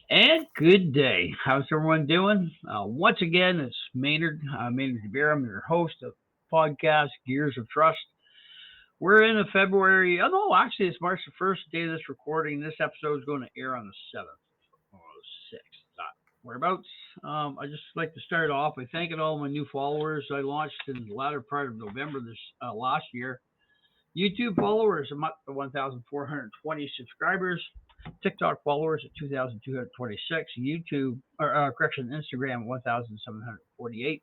And good day. How's everyone doing? Once again, it's Maynard. Maynard DeBeer. I'm your host of podcast Gears of Trust. We're in a February. Oh no, actually, it's March the first day of this recording. This episode is going to air on the 7th or 6th. Not whereabouts. I just like to start off by thanking all my new followers. I launched in the latter part of November this last year. YouTube followers, I'm up to 1,420 subscribers. TikTok followers at 2,226. YouTube, Instagram 1,748.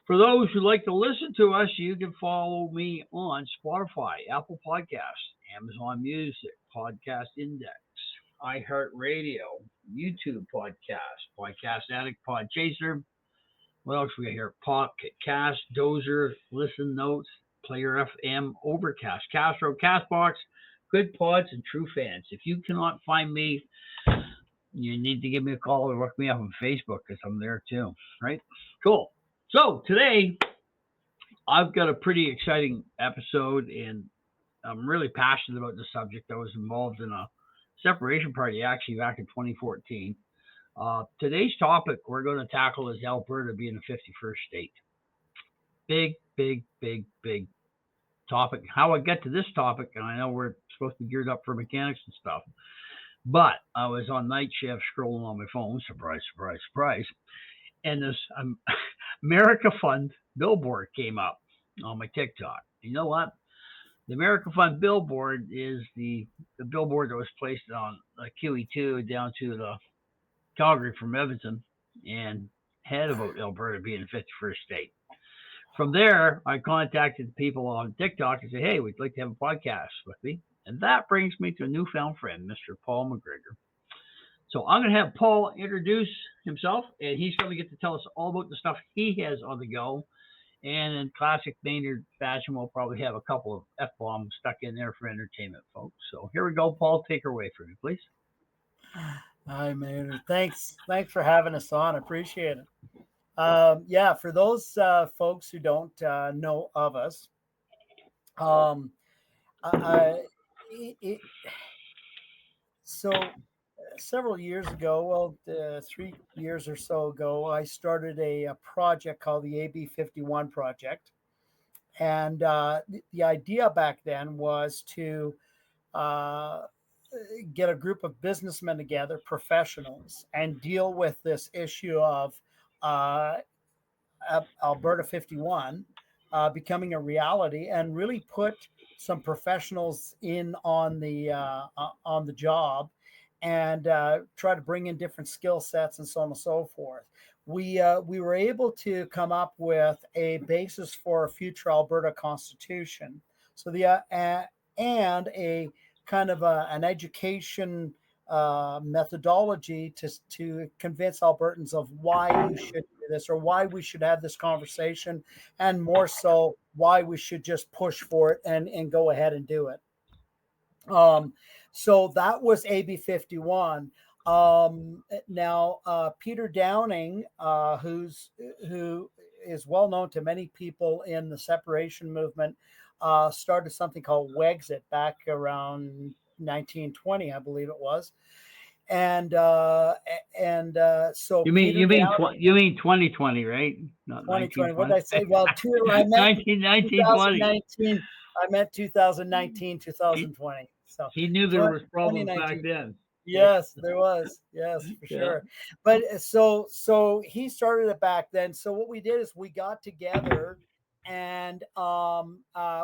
For those who like to listen to us, you can follow me on Spotify, Apple Podcasts, Amazon Music, Podcast Index, iHeartRadio, YouTube Podcast, Podcast Addict, Podchaser. What else we got here? Pocket Cast, Dozer, Listen Notes, Player FM, Overcast, Castro, Castbox, Good Pods, and True Fans. If you cannot find me, you need to give me a call or look me up on Facebook because I'm there too. Right? Cool. So today I've got a pretty exciting episode, and I'm really passionate about the subject. I was involved in a separation party actually back in 2014. Today's topic we're going to tackle is Alberta being the 51st state. Big, big, big, big topic. How I get to this topic, and I know we're supposed to be geared up for mechanics and stuff, but I was on night shift scrolling on my phone, surprise, surprise, surprise, and this America Fund billboard came up on my TikTok. You know what? The America Fund billboard is the billboard that was placed on QE2 down to the Calgary from Edmonton and had about Alberta being the 51st state. From there, I contacted people on TikTok and said, hey, we'd like to have a podcast with me. And that brings me to a newfound friend, Mr. Paul McGregor. So I'm going to have Paul introduce himself, and he's going to get to tell us all about the stuff he has on the go. And in classic Maynard fashion, we'll probably have a couple of F-bombs stuck in there for entertainment, folks. So here we go. Paul, take her away for me, please. Hi, Maynard. Thanks for having us on. Appreciate it. For those folks who don't know of us, so several years ago, 3 years or so ago, I started a project called the AB51 project. And the idea back then was to get a group of businessmen together, professionals, and deal with this issue of Alberta 51 becoming a reality, and really put some professionals in on the job, and try to bring in different skill sets and so on and so forth. We were able to come up with a basis for a future Alberta Constitution. So and a kind of an education methodology to convince Albertans of why we should do this, or why we should have this conversation, and more so why we should just push for it and go ahead and do it. So that was AB 51. Now Peter Downing, who is well known to many people in the separation movement, started something called Wexit back around 1920, I believe it was. And so you mean 2020, right? Not 2020. What did I say? Well, I meant 2019. I meant 2019, 2020. So he knew there was problems back then. Yes, there was. Yes, for sure. But so he started it back then. So what we did is we got together, and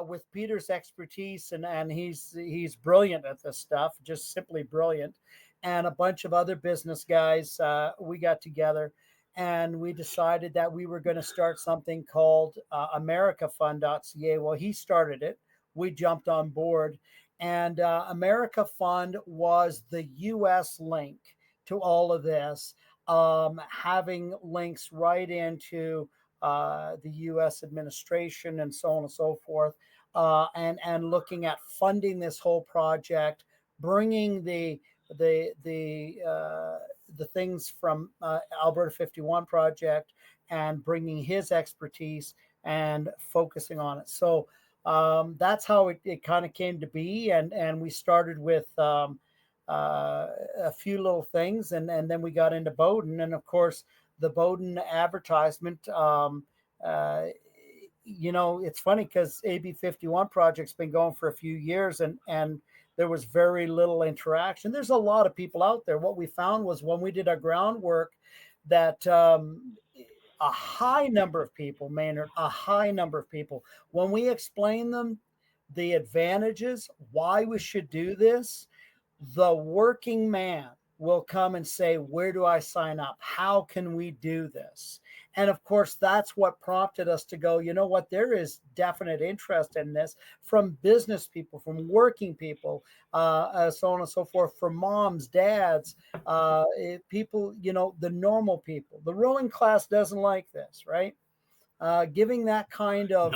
with Peter's expertise, and he's brilliant at this stuff, just simply brilliant, and a bunch of other business guys, we got together, and we decided that we were going to start something called AmericaFund.ca. Well, he started it. We jumped on board. And America Fund was the U.S. link to all of this, having links right into the U.S. administration and so on and so forth, and looking at funding this whole project, bringing the things from Alberta 51 project, and bringing his expertise and focusing on it. So that's how it kind of came to be. And we started with a few little things, and then we got into Bowden, and of course the Bowden advertisement. Uh, it's funny because AB 51 project's been going for a few years, and there was very little interaction. There's a lot of people out there. What we found was when we did our groundwork that a high number of people, Maynard, a high number of people, when we explain them the advantages, why we should do this, the working man will come and say, where do I sign up? How can we do this? And of course, that's what prompted us to go, you know what, there is definite interest in this from business people, from working people, so on and so forth, from moms, dads, people, the normal people. The ruling class doesn't like this, right? Giving that kind of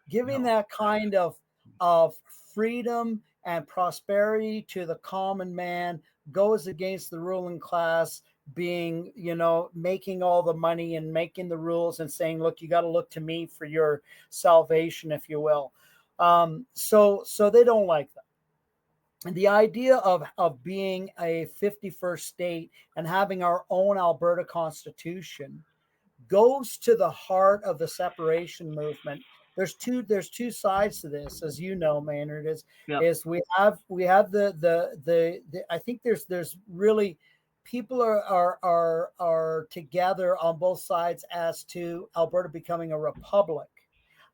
giving No. that kind of freedom and prosperity to the common man goes against the ruling class being, making all the money and making the rules and saying, look, you got to look to me for your salvation, if you will. So they don't like that. And the idea of being a 51st state and having our own Alberta Constitution goes to the heart of the separation movement. There's two sides to this, as you know, Maynard. Is we have the I think there's really people are together on both sides as to Alberta becoming a republic.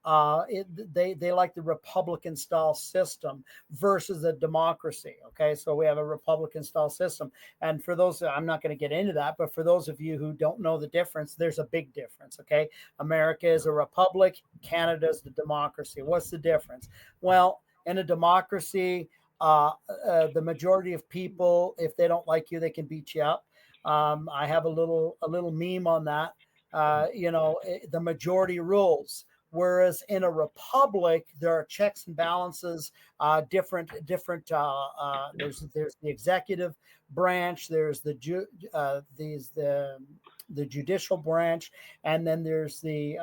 They like the Republican style system versus a democracy. Okay, so we have a Republican style system, and for those, I'm not going to get into that, but for those of you who don't know the difference, there's a big difference. Okay, America is a republic, Canada is the democracy. What's the difference? Well, in a democracy, the majority of people, if they don't like you, they can beat you up. I have a little meme on that. The majority rules. Whereas in a republic, there are checks and balances, different. There's the executive branch, there's the judicial branch, and then there's the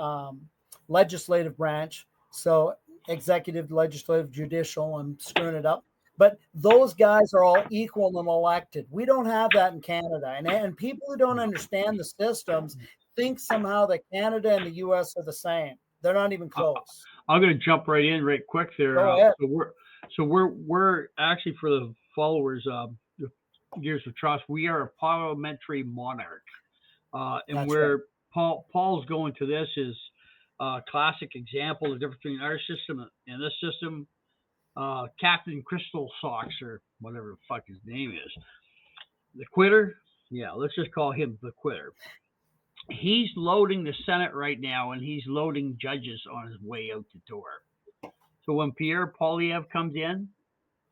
legislative branch. So executive, legislative, judicial. I'm screwing it up. But those guys are all equal and elected. We don't have that in Canada. And people who don't understand the systems think somehow that Canada and the U.S. are the same. They're not even close. I'm going to jump right in right quick there. Go ahead. So we're actually, for the followers of Gears of Trust, we are a parliamentary monarch, and That's where right. Paul's going to this is a classic example of the difference between our system and this system. Captain Crystal Socks, or whatever the fuck his name is, the quitter. Yeah, let's just call him the quitter. He's loading the Senate right now, and he's loading judges on his way out the door. So when Pierre Poilievre comes in,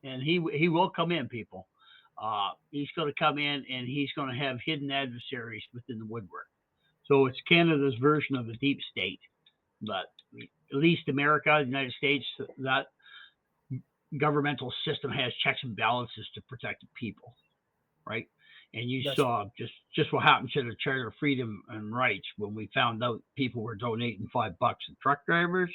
and he will come in, people, he's going to come in, and he's going to have hidden adversaries within the woodwork. So it's Canada's version of the deep state, but at least America, the United States, that governmental system has checks and balances to protect the people, right? And you saw just what happened to the Charter of Freedom and Rights when we found out people were donating $5 to truck drivers.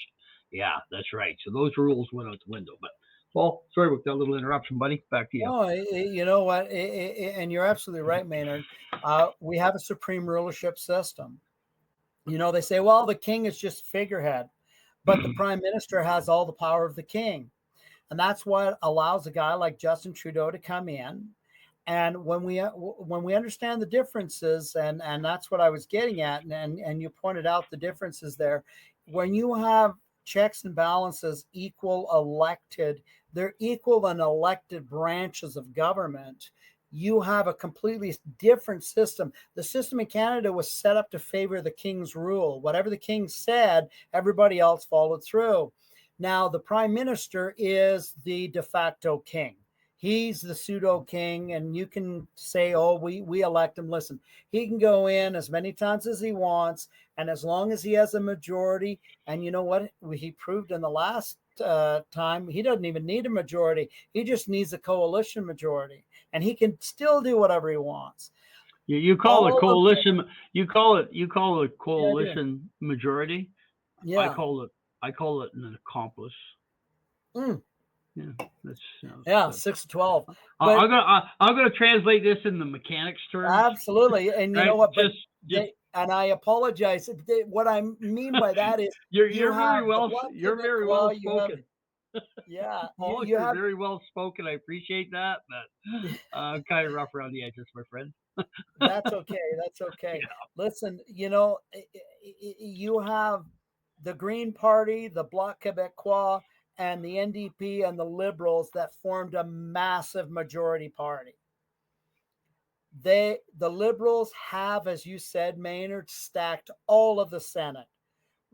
Yeah, that's right. So those rules went out the window. But Paul, sorry about that little interruption, buddy. Back to you. Oh, you know what? And you're absolutely right, Maynard. We have a supreme rulership system. They say, well, the king is just figurehead, but the prime minister has all the power of the king. And that's what allows a guy like Justin Trudeau to come in. And when we understand the differences, and that's what I was getting at, and you pointed out the differences there, when you have checks and balances they're equal and elected branches of government, you have a completely different system. The system in Canada was set up to favor the king's rule. Whatever the king said, everybody else followed through. Now, the prime minister is the de facto king. He's the pseudo king, and you can say, oh, we elect him. Listen, he can go in as many times as he wants, and as long as he has a majority, and you know what? He proved in the last time, he doesn't even need a majority. He just needs a coalition majority, and he can still do whatever he wants. You call it coalition. You call it coalition majority. Yeah. I call it an accomplice. Yeah, that's Yeah, so. 6-12. I- But I'm gonna translate this in the mechanics terms, absolutely. And you know right? what? But Just and I apologize. What I mean by that is you you're have very the well Bloc you're very well Québécois, you have, spoken. yeah, Paul, you you're have, very well spoken. I appreciate that, but kind of rough around the edges, my friend. that's okay. That's okay. Listen, you know, you have the Green Party, the Bloc Québécois, and the NDP and the Liberals that formed a massive majority party. The Liberals have, as you said, Maynard, stacked all of the Senate.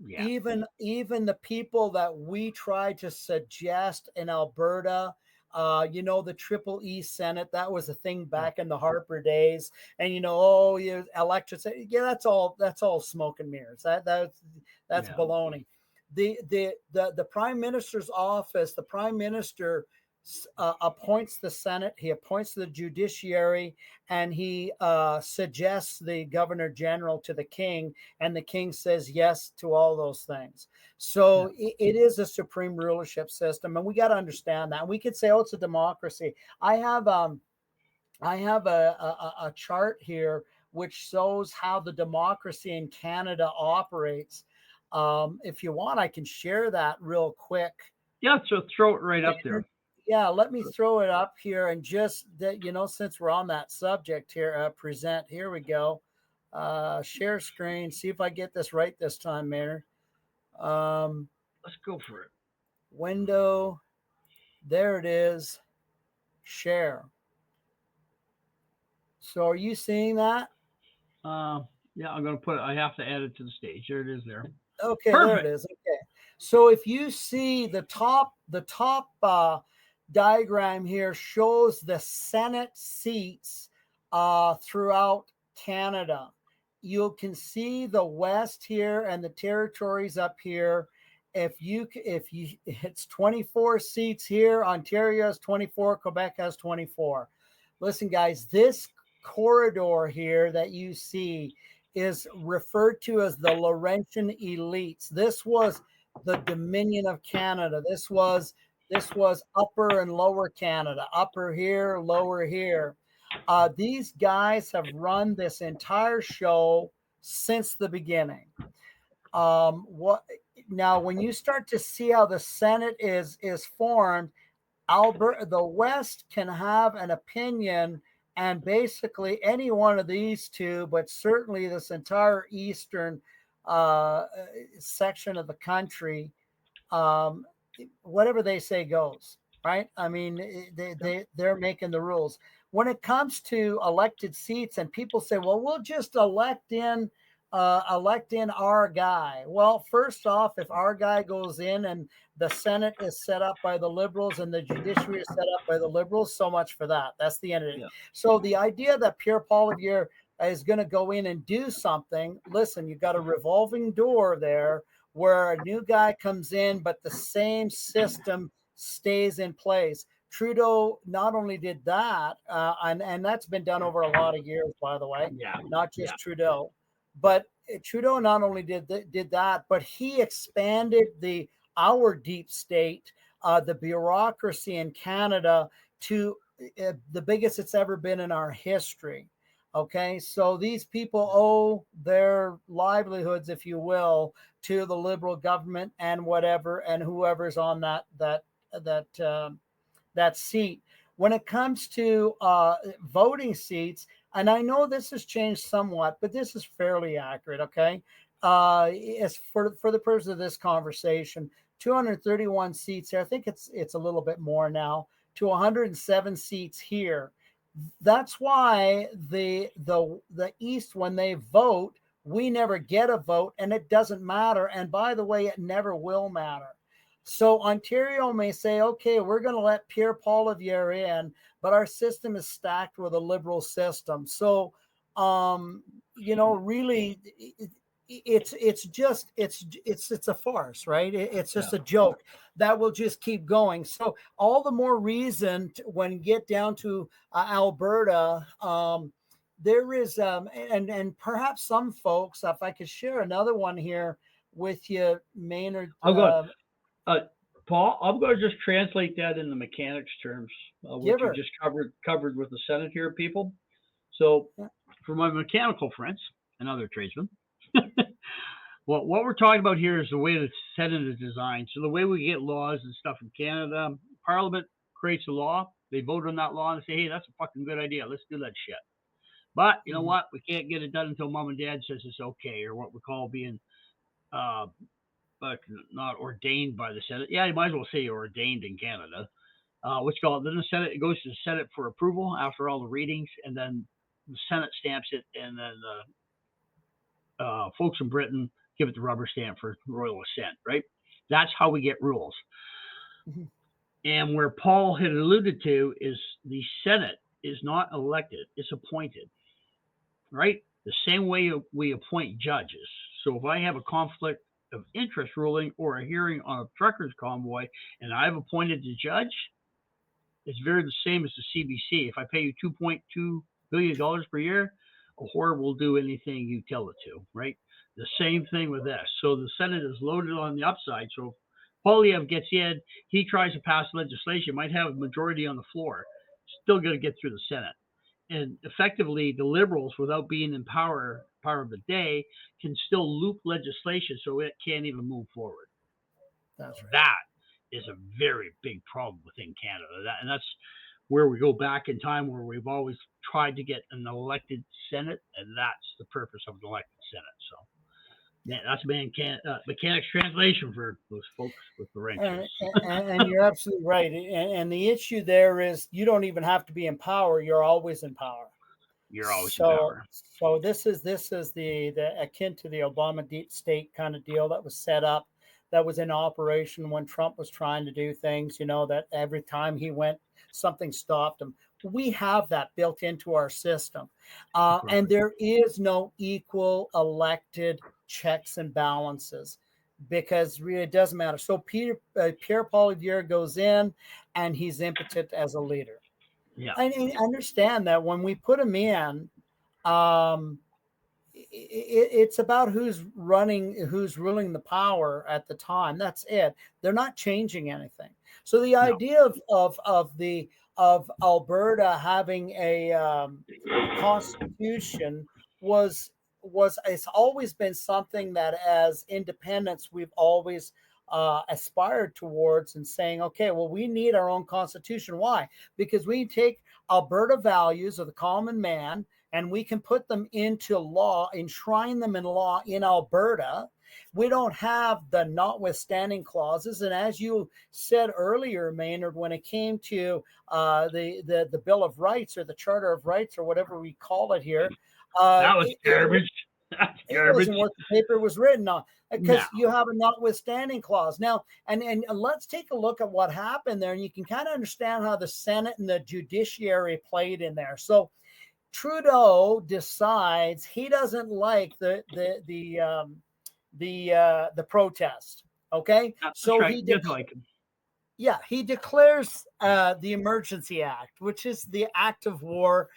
Yeah, Even the people that we tried to suggest in Alberta, you know, the Triple E Senate, that was a thing yeah, back in the Harper days. And you know, oh, you electricity, yeah, that's all smoke and mirrors. That's yeah, baloney. The prime minister's office, the prime minister appoints the Senate, he appoints the judiciary, and he suggests the governor general to the king, and the king says yes to all those things. yeah. So it is a supreme rulership system, and we got to understand that. We could say, oh, it's a democracy. I have a chart here which shows how the democracy in Canada operates. If you want, I can share that real quick. Yeah, so throw it right up there. Yeah, let me throw it up here, and just that, you know, since we're on that subject here, present. Here we go. Share screen. See if I get this right this time, Maynard. Um, Let's go for it. Window. There it is. Share. So are you seeing that? Uh, yeah, I'm gonna put it. I have to add it to the stage. There it is. There. Okay, there it Perfect. is. Okay. So if you see the top diagram here shows the Senate seats throughout Canada. You can see the West here and the territories up here. If you it's 24 seats here, Ontario has 24, Quebec has 24. Listen, guys, this corridor here that you see is referred to as the Laurentian elites. This was the Dominion of Canada. This was Upper and Lower Canada. Upper here, lower here. These guys have run this entire show since the beginning. What now? When you start to see how the Senate is formed, Alberta, the West can have an opinion, and basically any one of these two, but certainly this entire eastern uh, section of the country, um, whatever they say goes, right? I mean, they're making the rules. When it comes to elected seats, and people say, well, we'll just elect in our guy. Well, first off, if our guy goes in and the Senate is set up by the Liberals and the judiciary is set up by the Liberals, so much for that. That's the end of it. Yeah. So the idea that Pierre Poilievre is going to go in and do something, listen, you've got a revolving door there where a new guy comes in, but the same system stays in place. Trudeau not only did that, and that's been done over a lot of years, by the way, Yeah. not Yeah. just Trudeau, but Trudeau not only did that, but he expanded our deep state, the bureaucracy in Canada, to the biggest it's ever been in our history. Okay, so these people owe their livelihoods, if you will, to the Liberal government and whatever and whoever's on that seat. When it comes to voting seats, and I know this has changed somewhat, but this is fairly accurate. Okay, as for the purpose of this conversation, 231 seats here. I think it's a little bit more now, to 107 seats here. That's why the East, when they vote, we never get a vote, and it doesn't matter. And by the way, it never will matter. So Ontario may say, okay, we're going to let Pierre Poilievre in, but our system is stacked with a Liberal system. So, really, it's a farce, right? It's just a joke that will just keep going. So all the more reason when you get down to Alberta, there is, and perhaps some folks, if I could share another one here with you, Maynard. I'll go. Uh, Paul, I'm going to just translate that in the mechanics terms, what Give you her. just covered with the Senate here, people. So, for my mechanical friends and other tradesmen, well, what we're talking about here is the way the Senate is designed. So the way we get laws and stuff in Canada, Parliament creates a law. They vote on that law and say, hey, that's a fucking good idea. Let's do that shit. But you know Mhm. what? We can't get it done until mom and dad says it's okay, or what we call being uh, but not ordained by the Senate. Yeah, you might as well say ordained in Canada. What's called then the Senate. It goes to the Senate for approval after all the readings, and then the Senate stamps it, and then folks in Britain give it the rubber stamp for royal assent. Right? That's how we get rules. Mhm. And where Paul had alluded to is the Senate is not elected; it's appointed. Right? The same way we appoint judges. So if I have a conflict of interest ruling or a hearing on a truckers convoy and I've appointed the judge, it's very the same as the CBC. If I pay you $2.2 billion per year, a whore will do anything you tell it to, right? The same thing with this. So the Senate is loaded on the upside. So if Polyev gets in, he tries to pass legislation, might have a majority on the floor, still going to get through the Senate. And effectively, the liberals, without being in power of the day, can still loop legislation so it can't even move forward. That's right. That is a very big problem within Canada. And that's where we go back in time where we've always tried to get an elected Senate, and that's the purpose of an elected Senate. So yeah, that's mechanics translation for those folks with the wrenches. And you're absolutely right. And the issue there is you don't even have to be in power. You're always in power. You're always in So power. so this is the akin to the Obama deep state kind of deal that was set up, that was in operation when Trump was trying to do things, that every time he went, something stopped him. We have that built into our system. And Perfect. there is no equal elected checks and balances because really it doesn't matter. So Pierre Poilievre goes in and he's impotent as a leader. Yeah. I understand that when we put him in, um, it's about who's ruling the power at the time. That's it. They're not changing anything. So the No. idea of Alberta having a constitution was it's always been something that as independents we've always aspired towards, and saying, okay, well, we need our own constitution. Why? Because we take Alberta values of the common man and we can put them into law, enshrine them in law in Alberta. We don't have the notwithstanding clauses. And as you said earlier, Maynard, when it came to the Bill of Rights or the Charter of Rights or whatever we call it here, That was garbage. That's it garbage. wasn't what the paper was written on, No. because you have a notwithstanding clause now. And let's take a look at what happened there, and you can kind of understand how the Senate and the judiciary played in there. So Trudeau decides he doesn't like the protest. Okay, That's so right. Just like him. he declares the Emergency Act, which is the act of war,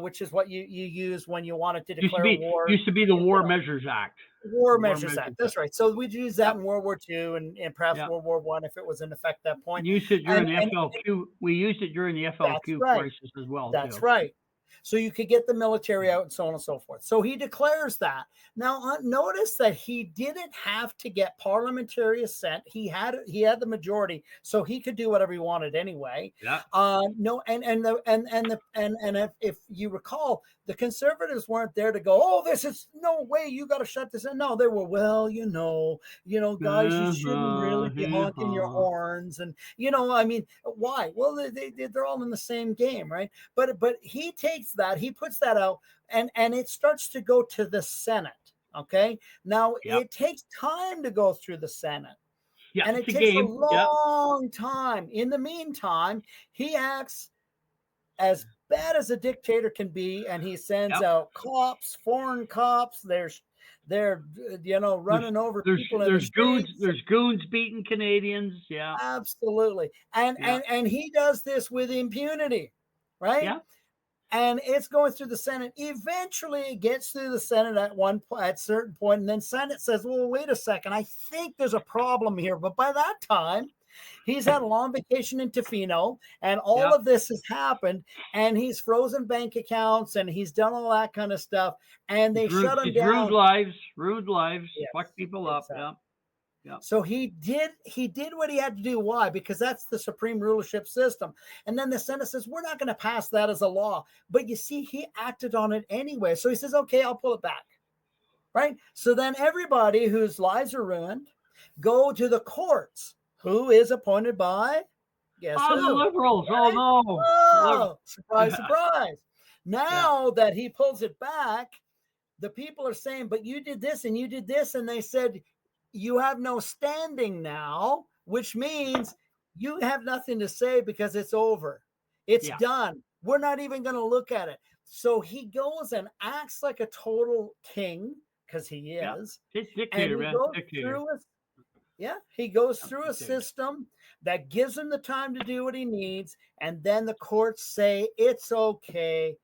which is what you use when you wanted to declare war. Used to be the War Measures Act. War War Measures Measures Act. That's Act. right. So we'd use that Yep. in World War II and perhaps Yep. World War One if it was in effect at that point. Used it during And the FLQ. We used it during the that's FLQ right. crisis as well That's too. right. So you could get the military out and so on and so forth. So he declares that. Now notice that he didn't have to get parliamentary assent. He had the majority, so he could do whatever he wanted anyway. Yeah. No, and if you recall, the Conservatives weren't there to go, oh, this is no way, you got to shut this in. No, they were, well, guys, you shouldn't really be honking your horns, and I mean, why? Well, they're all in the same game, right? But he takes that, he puts that out, and it starts to go to the Senate. Okay, now Yep. it takes time to go through the Senate, Yeah. and It's it a takes a game. Yep. long time. In the meantime, he acts as bad as a dictator can be, and he sends Yep. out cops, foreign cops. They're running over people in the streets. There's goons beating Canadians. Yeah. Absolutely. And Yeah. and he does this with impunity, right? Yeah. And it's going through the Senate. Eventually, it gets through the Senate at a certain point, and then Senate says, "Well, wait a second. I think there's a problem here." But by that time, He's had a long vacation in Tofino, and all Yeah. of this has happened, and he's frozen bank accounts, and he's done all that kind of stuff, and they shut him It's rude down. lives, fuck Yes, people up. exactly. Yeah. Yeah. So he did what he had to do. Why? Because that's the supreme rulership system. And then the Senate says, we're not going to pass that as a law. But you see, he acted on it anyway. So he says, okay, I'll pull it back. Right? So then everybody whose lives are ruined go to the courts. Who is appointed by? Guess Oh, the who? liberals. Right? Oh no. Oh, surprise, Yeah. surprise. Yeah. Now that he pulls it back, the people are saying, but you did this and you did this. And they said, you have no standing now, which means you have nothing to say because it's over. It's Yeah. done. We're not even going to look at it. So he goes and acts like a total king, because he Yeah. is. It's And dictator, he man. goes Dictator. through a, he goes through a Dictator. system that gives him the time to do what he needs. And then the courts say, it's okay.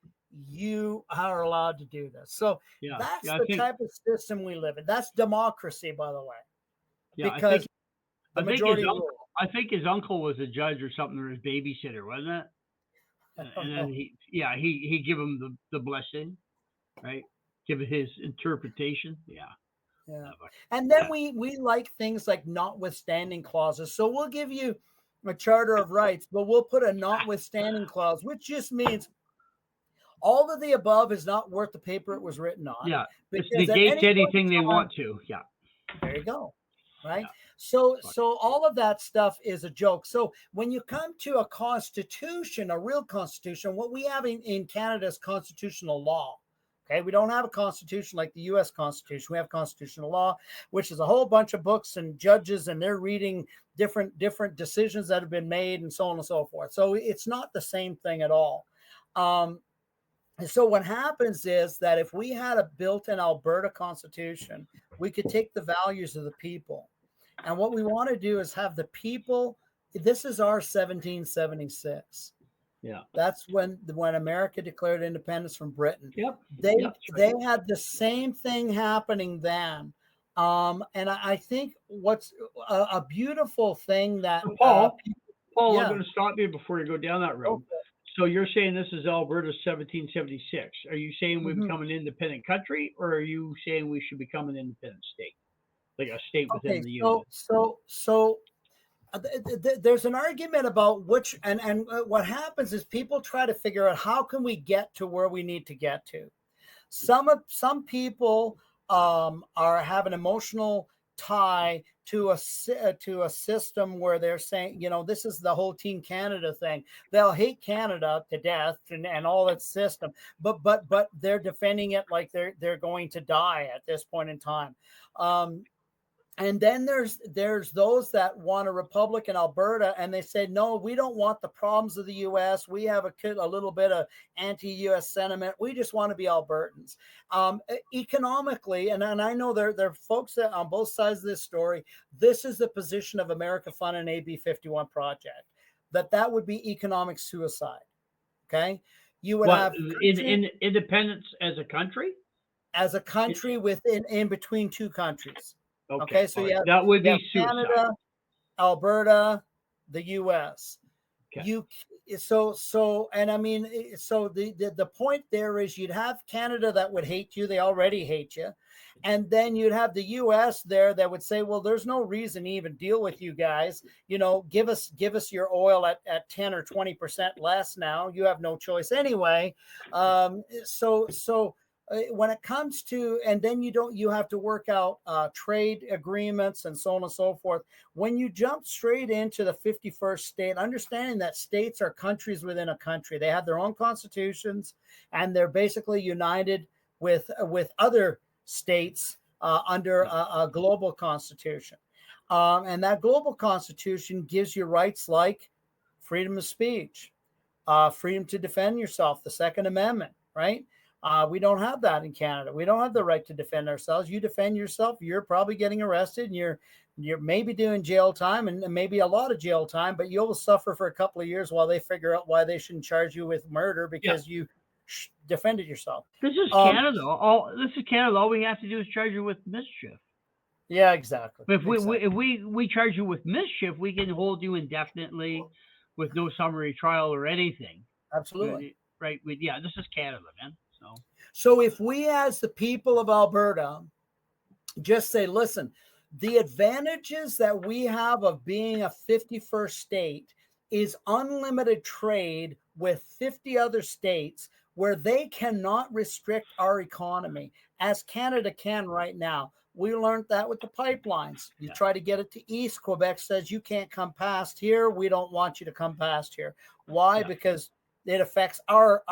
You are allowed to do this. So Yeah. that's Yeah, I the think, type of system we live in. That's democracy, by the way, yeah, I because think the I think his majority uncle rule. I think his uncle was a judge or something, or his babysitter, wasn't it? I don't And then know. he give him the blessing, right? Give his interpretation. Yeah. Yeah. But, And then yeah. we like things like notwithstanding clauses. So we'll give you a charter of rights, but we'll put a notwithstanding clause, which just means all of the above is not worth the paper it was written on, Yeah. This because at negates any point anything they in time, want to. Yeah. there you go. Right. Yeah. So But, all of that stuff is a joke. So when you come to a constitution, a real constitution, what we have in Canada is constitutional law. Okay, we don't have a constitution like the U.S. Constitution. We have constitutional law, which is a whole bunch of books and judges, and they're reading different decisions that have been made, and so on and so forth. So it's not the same thing at all. And so what happens is that if we had a built-in Alberta Constitution, we could take the values of the people, and what we want to do is have the people. This is our 1776. yeah. That's when America declared independence from Britain. Yep. They Yep. Right. had the same thing happening then. And I think what's a beautiful thing that So Paul, I'm yeah, going to stop you before you go down that road. okay. So you're saying this is Alberta's 1776. Are you saying we Mhm. become an independent country, or are you saying we should become an independent state, like a state within Okay, the union? so there's an argument about which, and what happens is people try to figure out how can we get to where we need to get to. Some people are have an emotional tie to a system where they're saying, this is the whole Team Canada thing. They'll hate Canada to death and all its system, but they're defending it like they're going to die at this point in time. And then there's those that want a republic in Alberta, and they say, no, we don't want the problems of the U.S. We have a little bit of anti-U.S. sentiment. We just want to be Albertans. Economically, and I know there are folks that on both sides of this story, this is the position of America Fund and AB 51 project, that would be economic suicide. Okay? You would have in independence as a country? As a country within in between two countries. Okay, so right. That would be suicide. Canada, Alberta, the U.S. Okay. And I mean, so the point there is you'd have Canada that would hate you. They already hate you. And then you'd have the U.S. there that would say, well, there's no reason to even deal with you guys. Give us your oil at 10 or 20% less now. You have no choice anyway. When it comes to, and then you have to work out trade agreements and so on and so forth. When you jump straight into the 51st state, understanding that states are countries within a country, they have their own constitutions, and they're basically united with other states under a global constitution. And that global constitution gives you rights like freedom of speech, freedom to defend yourself, the Second Amendment, right? We don't have that in Canada. We don't have the right to defend ourselves. You defend yourself, you're probably getting arrested, and you're maybe doing jail time and maybe a lot of jail time, but you'll suffer for a couple of years while they figure out why they shouldn't charge you with murder because you defended yourself. This is Canada. All we have to do is charge you with mischief. Yeah, exactly. But if Exactly. we charge you with mischief, we can hold you indefinitely with no summary trial or anything. Absolutely. Right? Yeah, this is Canada, man. So So if we, as the people of Alberta, just say, listen, the advantages that we have of being a 51st state is unlimited trade with 50 other states where they cannot restrict our economy as Canada can right now. We learned that with the pipelines. You yeah, try to get it to East, Quebec says you can't come past here. We don't want you to come past here. Why? yeah. Because it affects our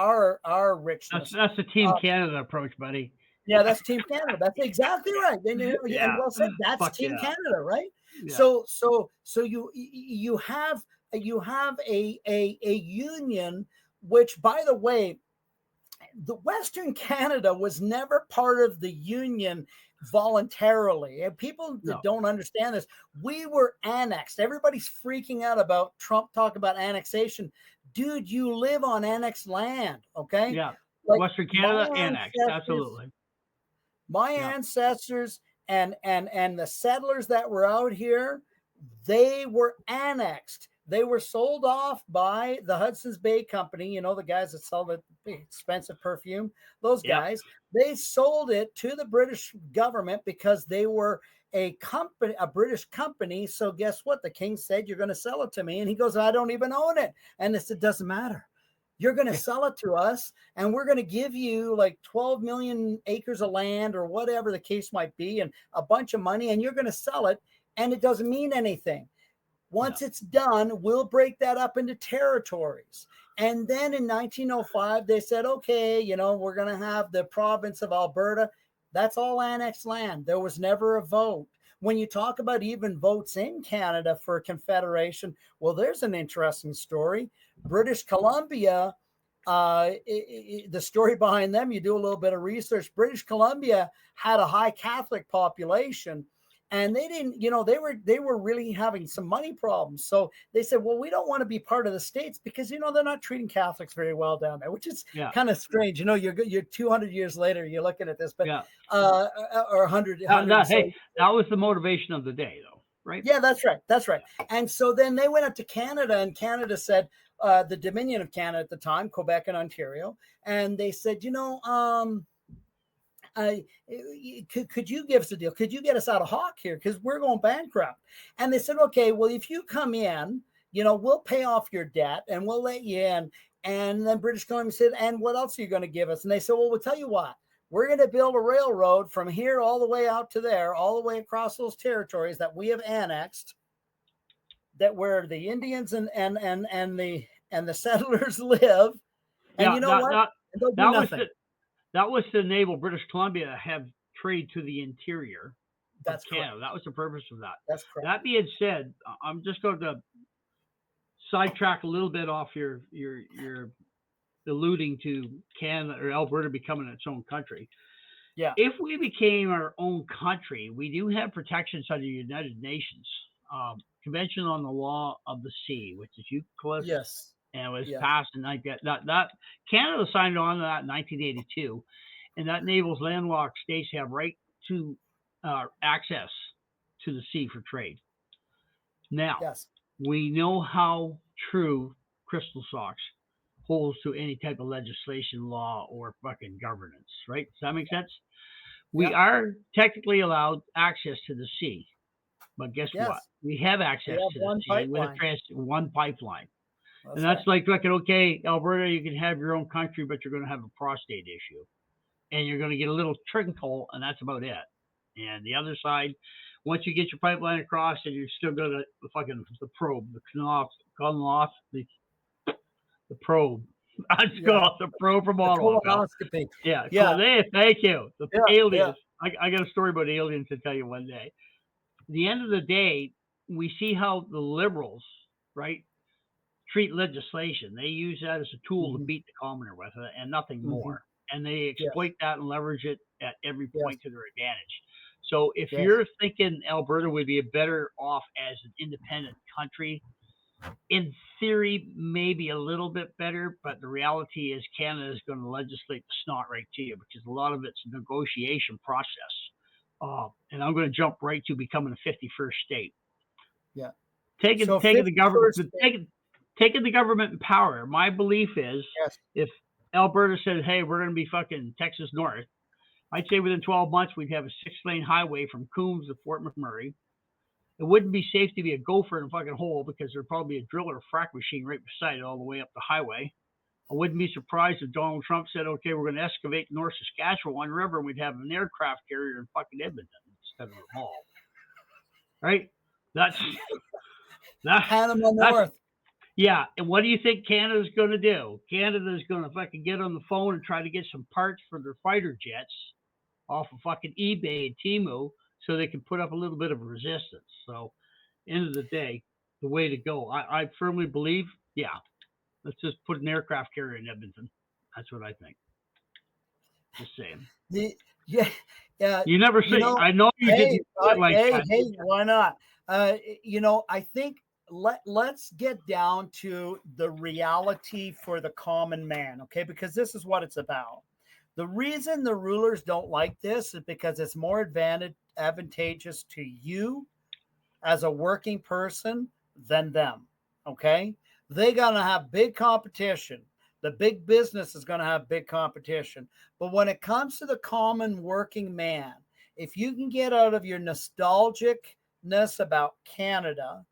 richness. That's the Team Uh, Canada approach, buddy. yeah, that's Team Canada. That's exact right. And Yeah. well said. That's Fuck Team yeah. Canada, right? Yeah. So you have a union, which, by the way, the Western Canada was never part of the union voluntarily. And people that No. don't understand this, we were annexed. Everybody's freaking out about Trump talk about annexation. Dude, you live on annexed land, okay? Yeah. Like Western my Canada annexed. ancestors Absolutely. my Yeah. ancestors and the settlers that were out here, they were annexed. They were sold off by the Hudson's Bay Company, the guys that sell the expensive perfume, those Yep. guys. They sold it to the British government because they were a company, a British company. So guess what? The king said, you're going to sell it to me. And he goes, I don't even own it. And they said, it doesn't matter. You're going to sell it to us, and we're going to give you like 12 million acres of land or whatever the case might be, and a bunch of money, and you're going to sell it, and it doesn't mean anything. Once it's done, we'll break that up into territories. And then in 1905, they said, okay, we're going to have the province of Alberta. That's all annexed land. There was never a vote. When you talk about even votes in Canada for Confederation, well, there's an interesting story. British Columbia, the story behind them, you do a little bit of research. British Columbia had a high Catholic population, and they didn't, they were really having some money problems. So they said, well, we don't want to be part of the states because, they're not treating Catholics very well down there, which is kind of strange. You're 200 years later, you're looking at this, but, or 100. Hey, that was the motivation of the day, though, right? Yeah, that's right. That's right. And so then they went up to Canada, and Canada said, the Dominion of Canada at the time, Quebec and Ontario, and they said, could you give us a deal? Could you get us out of Hawk here? Because we're going bankrupt. And they said, okay, well, if you come in, we'll pay off your debt and we'll let you in. And then British Columbia said, and what else are you going to give us? And they said, well, we'll tell you what. We're going to build a railroad from here all the way out to there, all the way across those territories that we have annexed, that where the Indians and the settlers live. And you know what? They'll do nothing. That was to enable British Columbia to have trade to the interior of Canada. Correct. That was the purpose of that. That's correct. That being said, I'm just going to sidetrack a little bit off your alluding to Canada or Alberta becoming its own country. Yeah. If we became our own country, we do have protections under the United Nations Convention on the Law of the Sea, which is UCLOS. Yes. And it was passed in that Canada signed on to that in 1982, and that enables landlocked states to have right to access to the sea for trade. Now, we know how true Crystal Socks holds to any type of legislation, law, or fucking governance, right? Does that make sense? We are technically allowed access to the sea, but guess what? We have access to the sea with one pipeline. And that's like, okay, Alberta, you can have your own country, but you're going to have a prostate issue. And you're going to get a little trinkle, and that's about it. And the other side, once you get your pipeline across, and you're still going to the probe, the probe. I just call it the probe from Ottawa. Colonoscopy. Yeah. Thank you. The aliens. I got a story about aliens to tell you one day. At the end of the day, we see how the liberals, right, treat legislation. They use that as a tool to beat the commoner with it and nothing more. And they exploit that and leverage it at every point to their advantage. So if you're thinking Alberta would be better off as an independent country, in theory, maybe a little bit better, but the reality is Canada is going to legislate the snot right to you because a lot of it's a negotiation process. and I'm going to jump right to becoming a 51st state. Yeah. Taking So the government, 51st taking the government in power. My belief is, Yes. if Alberta said, "Hey, we're going to be fucking Texas North," I'd say within 12 months we'd have a 6-lane highway from Coombs to Fort McMurray. It wouldn't be safe to be a gopher in a fucking hole because there'd probably be a drill or a frack machine right beside it all the way up the highway. I wouldn't be surprised if Donald Trump said, "Okay, we're going to excavate North Saskatchewan River and we'd have an aircraft carrier in fucking Edmonton instead of a mall." Right? That's Panama that's North. yeah. And what do you think Canada's going to do? Canada's going to fucking get on the phone and try to get some parts for their fighter jets off of fucking eBay and Temu so they can put up a little bit of resistance. So, end of the day, the way to go. I firmly believe, yeah, let's just put an aircraft carrier in Edmonton. That's what I think. Just saying. Yeah. You never say. I know you didn't do it like that. Hey, why not? I think let's get down to the reality for the common man, okay? Because this is what it's about. The reason the rulers don't like this is because it's more advantageous to you as a working person than them, okay? They're going to have big competition. The big business is going to have big competition. But when it comes to the common working man, if you can get out of your nostalgicness about Canada,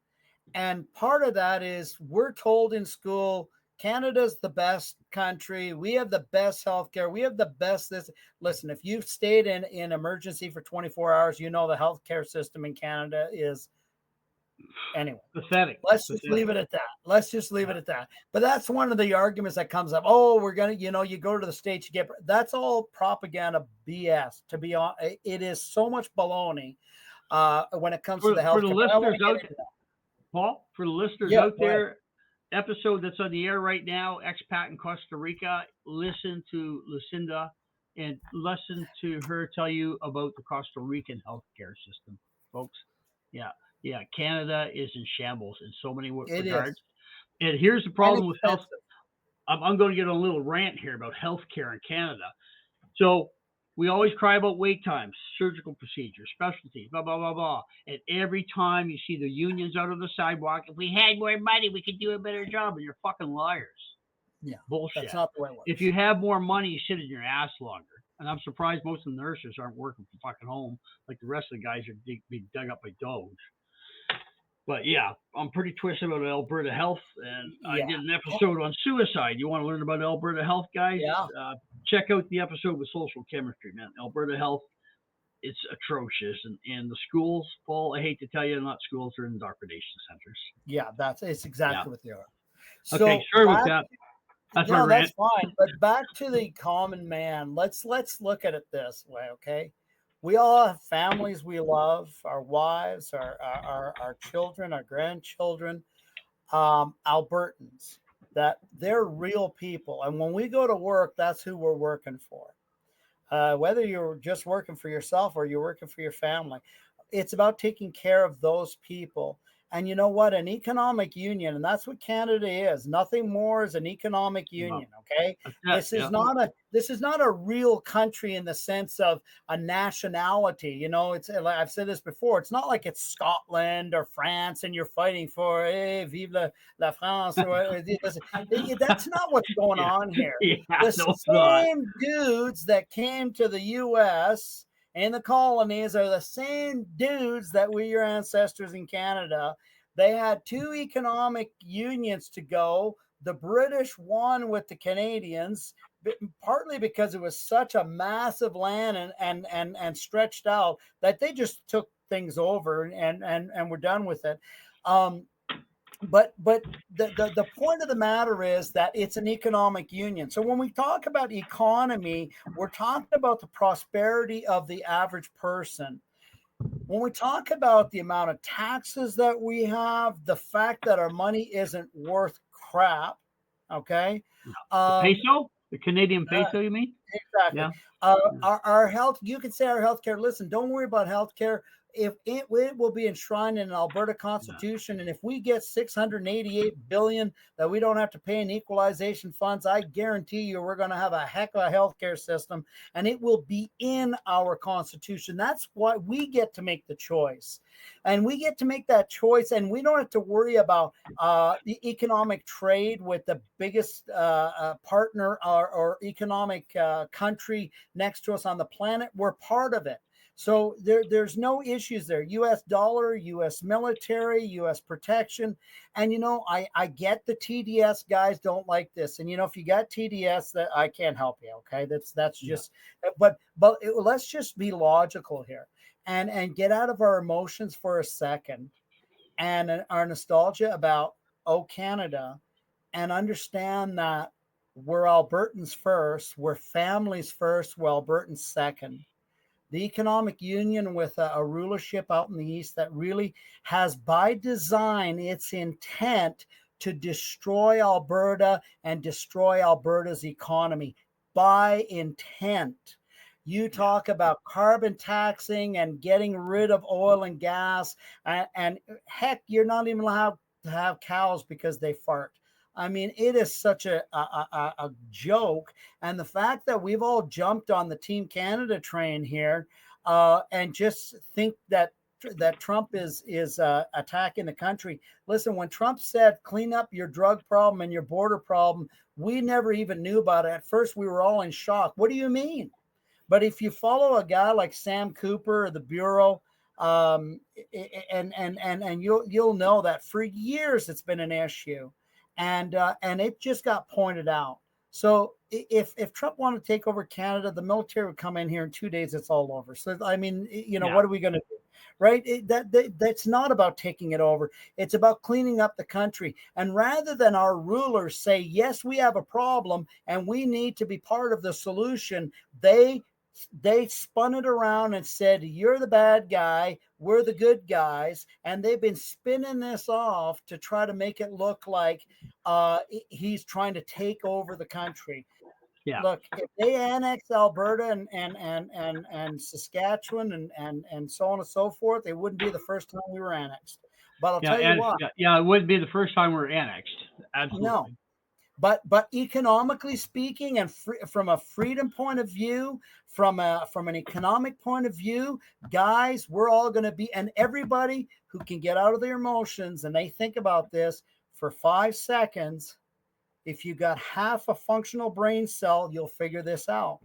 and part of that is we're told in school, Canada's the best country. We have the best healthcare. We have the best this. Listen, if you've stayed in emergency for 24 hours, you know the healthcare system in Canada is anyway. Pathetic. Let's just leave it at that. But that's one of the arguments that comes up. Oh, we're gonna, you go to the States, you get that's all propaganda BS. To be honest, it is so much baloney when it comes to the healthcare. For the listeners out there, Paul, for the listeners out there, episode that's on the air right now, expat in Costa Rica, listen to Lucinda and listen to her tell you about the Costa Rican healthcare system, folks. Yeah, Canada is in shambles in so many regards. And here's the problem with health. I'm going to get on a little rant here about healthcare in Canada. So we always cry about wait times, surgical procedures, specialties, blah, blah, blah, blah. And every time you see the unions out on the sidewalk, if we had more money, we could do a better job. And you're fucking liars. Yeah. Bullshit. That's not the way it works. If you have more money, you sit in your ass longer. And I'm surprised most of the nurses aren't working from fucking home like the rest of the guys are being dug up by dogs. But yeah, I'm pretty twisted about Alberta Health, and I did an episode on suicide. You want to learn about Alberta Health, guys? Yeah. Check out the episode with social chemistry, man. Alberta Health, it's atrocious. And the schools, Paul, I hate to tell you, not schools, they're indoctrination centers. Yeah, it's exactly what they are. So okay, sorry with that. That's my rant. That's fine. But back to the common man. Let's look at it this way, okay? We all have families we love, our wives, our children, our grandchildren, Albertans, that they're real people. And when we go to work, that's who we're working for. Whether you're just working for yourself or you're working for your family, it's about taking care of those people. And you know what? An economic union, and that's what Canada is. Nothing more is an economic union. Okay, this is not a real country in the sense of a nationality. It's I've said this before. It's not like it's Scotland or France, and you're fighting for vive la France. That's not what's going on here. The same dudes that came to the U.S. and the colonies are the same dudes that were your ancestors in Canada. They had 2 economic unions to go. The British won with the Canadians, partly because it was such a massive land and stretched out that they just took things over and were done with it. But the point of the matter is that it's an economic union. So when we talk about economy, we're talking about the prosperity of the average person. When we talk about the amount of taxes that we have, the fact that our money isn't worth crap, okay? The peso? The Canadian peso, you mean? Exactly. Yeah. Our health, you can say our healthcare, listen, don't worry about healthcare. if it will be enshrined in an Alberta Yeah. Constitution, and if we get 688 billion that we don't have to pay in equalization funds, I guarantee you we're going to have a heck of a healthcare system, and it will be in our Constitution. That's why we get to make the choice, and we get to make that choice, and we don't have to worry about the economic trade with the biggest partner or economic country next to us on the planet. We're part of it. So there's no issues there. U.S. dollar, U.S. military, U.S. protection. And, I get the TDS guys don't like this. And, if you got TDS, that I can't help you. Okay. That's just, but let's just be logical here and get out of our emotions for a second and our nostalgia about, Canada, and understand that we're Albertans first, we're families first, we're Albertans second. The economic union with a rulership out in the east that really has by design its intent to destroy Alberta and destroy Alberta's economy by intent. You talk about carbon taxing and getting rid of oil and gas, and heck, you're not even allowed to have cows because they fart. I mean, it is such a joke. And the fact that we've all jumped on the Team Canada train here and just think that Trump is attacking the country. Listen, when Trump said clean up your drug problem and your border problem, we never even knew about it. At first, we were all in shock. What do you mean? But if you follow a guy like Sam Cooper or the Bureau, and you'll know that for years it's been an issue, and it just got pointed out. So if Trump wanted to take over Canada, the military would come in here in 2 days. It's all over. So I mean, what are we going to do? Right? That's not about taking it over. It's about cleaning up the country. And rather than our rulers say, yes, we have a problem and we need to be part of the solution, they spun it around and said, you're the bad guy, we're the good guys. And they've been spinning this off to try to make it look like he's trying to take over the country. Yeah. Look, if they annex Alberta and Saskatchewan and so on and so forth, it wouldn't be the first time we were annexed. But I'll tell you what. Yeah, it wouldn't be the first time we're annexed. Absolutely. No. But economically speaking, and from a freedom point of view, from an economic point of view, guys, we're all going to be, and everybody who can get out of their emotions and they think about this for 5 seconds, if you got half a functional brain cell, you'll figure this out.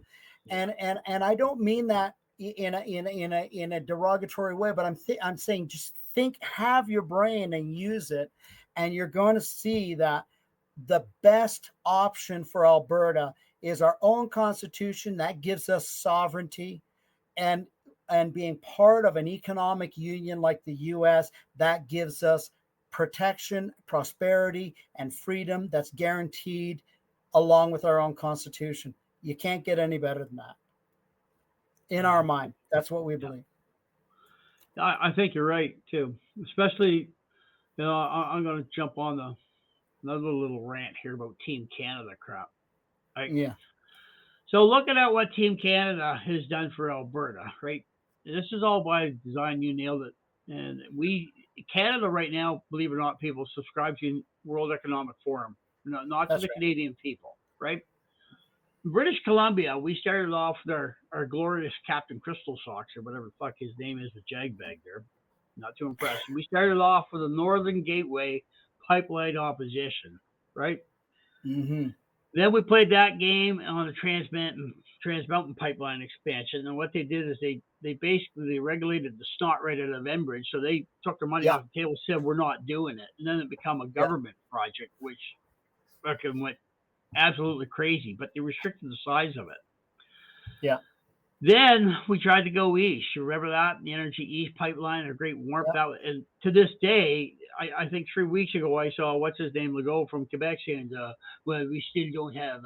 And I don't mean that in a derogatory way, but I'm saying just have your brain and use it, and you're going to see that the best option for Alberta is our own constitution that gives us sovereignty, and being part of an economic union like the US that gives us protection, prosperity, and freedom that's guaranteed along with our own constitution. You can't get any better than that. In our mind, that's what we believe. I think you're right too. Especially, I'm going to jump on another little rant here about Team Canada crap. Right? Yeah. So looking at what Team Canada has done for Alberta, right? This is all by design. You nailed it. And Canada right now, believe it or not, people subscribe to World Economic Forum, not to the Canadian people, right? British Columbia, we started off with our glorious Captain Crystal Socks or whatever the fuck his name is, the Jagbag there. Not too impressed. We started off with a Northern Gateway pipeline opposition, right? Mm-hmm. Then we played that game on the Trans Mountain pipeline expansion, and what they did is they basically regulated the snot right out of Enbridge, so they took their money off the table, said we're not doing it, and then it became a government project, which fucking went absolutely crazy, but they restricted the size of it. Yeah. Then we tried to go east. You remember that? The Energy East pipeline, a great warmth. And to this day, I think 3 weeks ago, I saw, what's his name, Legault from Quebec saying, well, we still don't have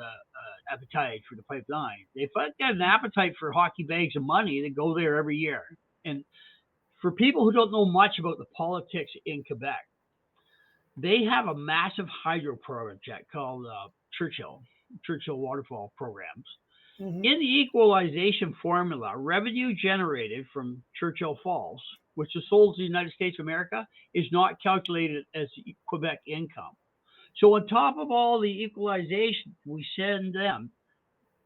appetite for the pipeline. They've got an appetite for hockey bags of money that go there every year. And for people who don't know much about the politics in Quebec, they have a massive hydro project called Churchill Waterfall Programs. Mm-hmm. In the equalization formula, revenue generated from Churchill Falls which is sold to the United States of America, is not calculated as Quebec income. So on top of all the equalization we send them,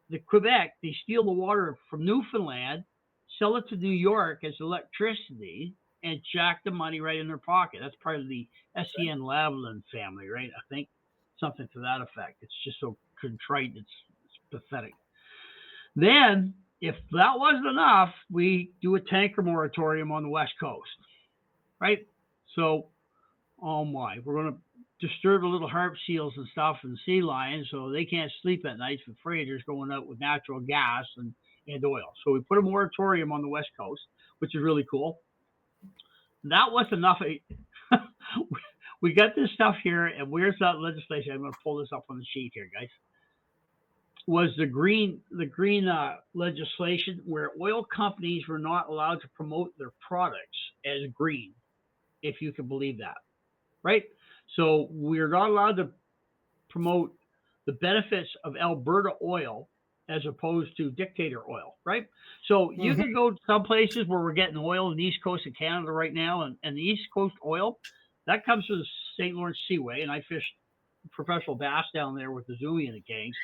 the Quebec, they steal the water from Newfoundland, sell it to New York as electricity, and jack the money right in their pocket. That's part of the SCN Lavalin family, right? I think something to that effect. It's just so contrite, it's pathetic. Then, if that wasn't enough, we do a tanker moratorium on the West Coast, right? So, oh my, we're going to disturb the little harp seals and stuff and sea lions so they can't sleep at night with freighters going out with natural gas and oil. So we put a moratorium on the West Coast, which is really cool. That wasn't enough. We got this stuff here, and where's that legislation? I'm going to pull this up on the sheet here, guys. Was the green legislation where oil companies were not allowed to promote their products as green, if you can believe that, right? So we're not allowed to promote the benefits of Alberta oil as opposed to dictator oil, right? So you can go to some places where we're getting oil in the east coast of Canada right now, and the east coast oil, that comes from the St. Lawrence Seaway, and I fished professional bass down there with the Zoomy and the gangs.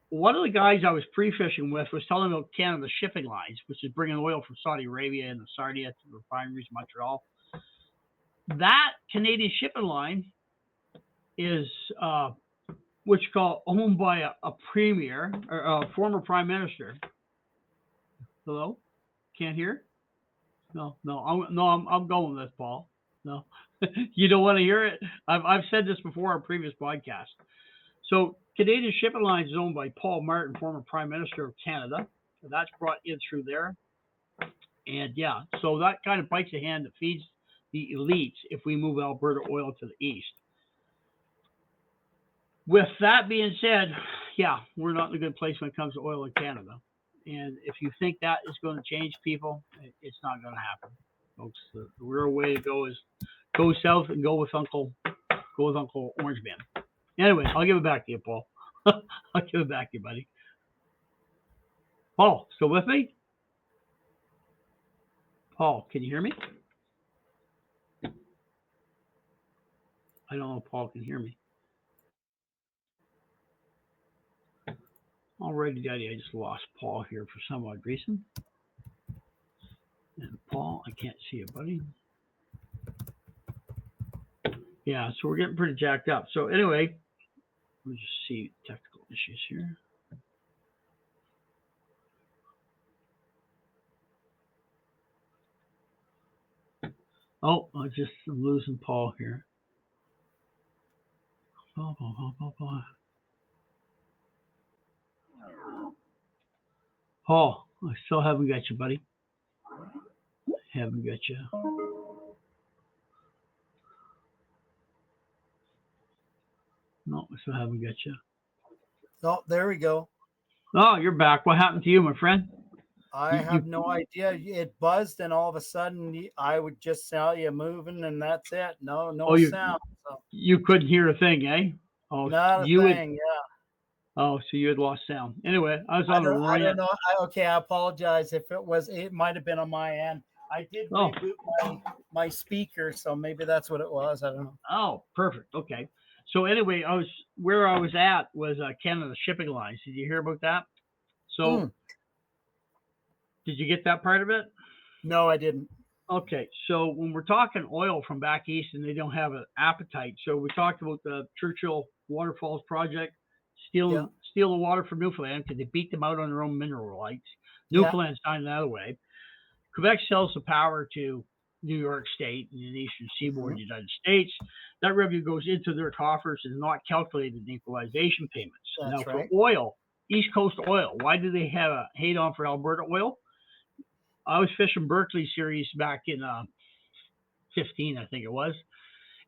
One of the guys I was pre-fishing with was telling about Canada shipping lines, which is bringing oil from Saudi Arabia and the Sarnia to the refineries in Montreal. That Canadian shipping line is what's called owned by a premier or a former prime minister. Hello, can't hear? No, I'm going with this, Paul. No, you don't want to hear it. I've said this before on previous podcasts. So Canadian Shipping Lines is owned by Paul Martin, former Prime Minister of Canada. So that's brought in through there. And yeah, so that kind of bites the hand that feeds the elites if we move Alberta oil to the east. With that being said, yeah, we're not in a good place when it comes to oil in Canada. And if you think that is going to change people, it's not going to happen, folks. The real way to go is go south and go with Uncle Orange Man. Anyway, I'll give it back to you, Paul. I'll give it back to you, buddy. Paul, still with me? Paul, can you hear me? I don't know if Paul can hear me. Alrighty, Daddy, I just lost Paul here for some odd reason. And Paul, I can't see you, buddy. Yeah, so we're getting pretty jacked up. So anyway, let me just see technical issues here. Oh, I'm losing Paul here. Paul, I still haven't got you, buddy. Haven't got you. No, I still haven't got you. Oh, there we go. Oh, you're back. What happened to you, my friend? I have no idea. It buzzed, and all of a sudden, I would just tell you moving, and that's it. No sound. So. You couldn't hear a thing, eh? Oh, not a thing. Yeah. Oh, so you had lost sound. Anyway, I was on a rant. I don't know. I apologize if it was. It might have been on my end. I did reboot my speaker, so maybe that's what it was. I don't know. Oh, perfect. Okay. So anyway, where I was at was Canada Shipping Lines. Did you hear about that? So, did you get that part of it? No, I didn't. Okay, so when we're talking oil from back east and they don't have an appetite, so we talked about the Churchill Waterfalls project, steal the water from Newfoundland because they beat them out on their own mineral rights. Newfoundland's signed that away. Quebec sells the power to New York State and the eastern seaboard of the United States. That revenue goes into their coffers and is not calculated in equalization payments. That's now, right. For oil, East Coast oil, why do they have a hate on for Alberta oil? I was fishing Berkeley series back in 15, I think it was.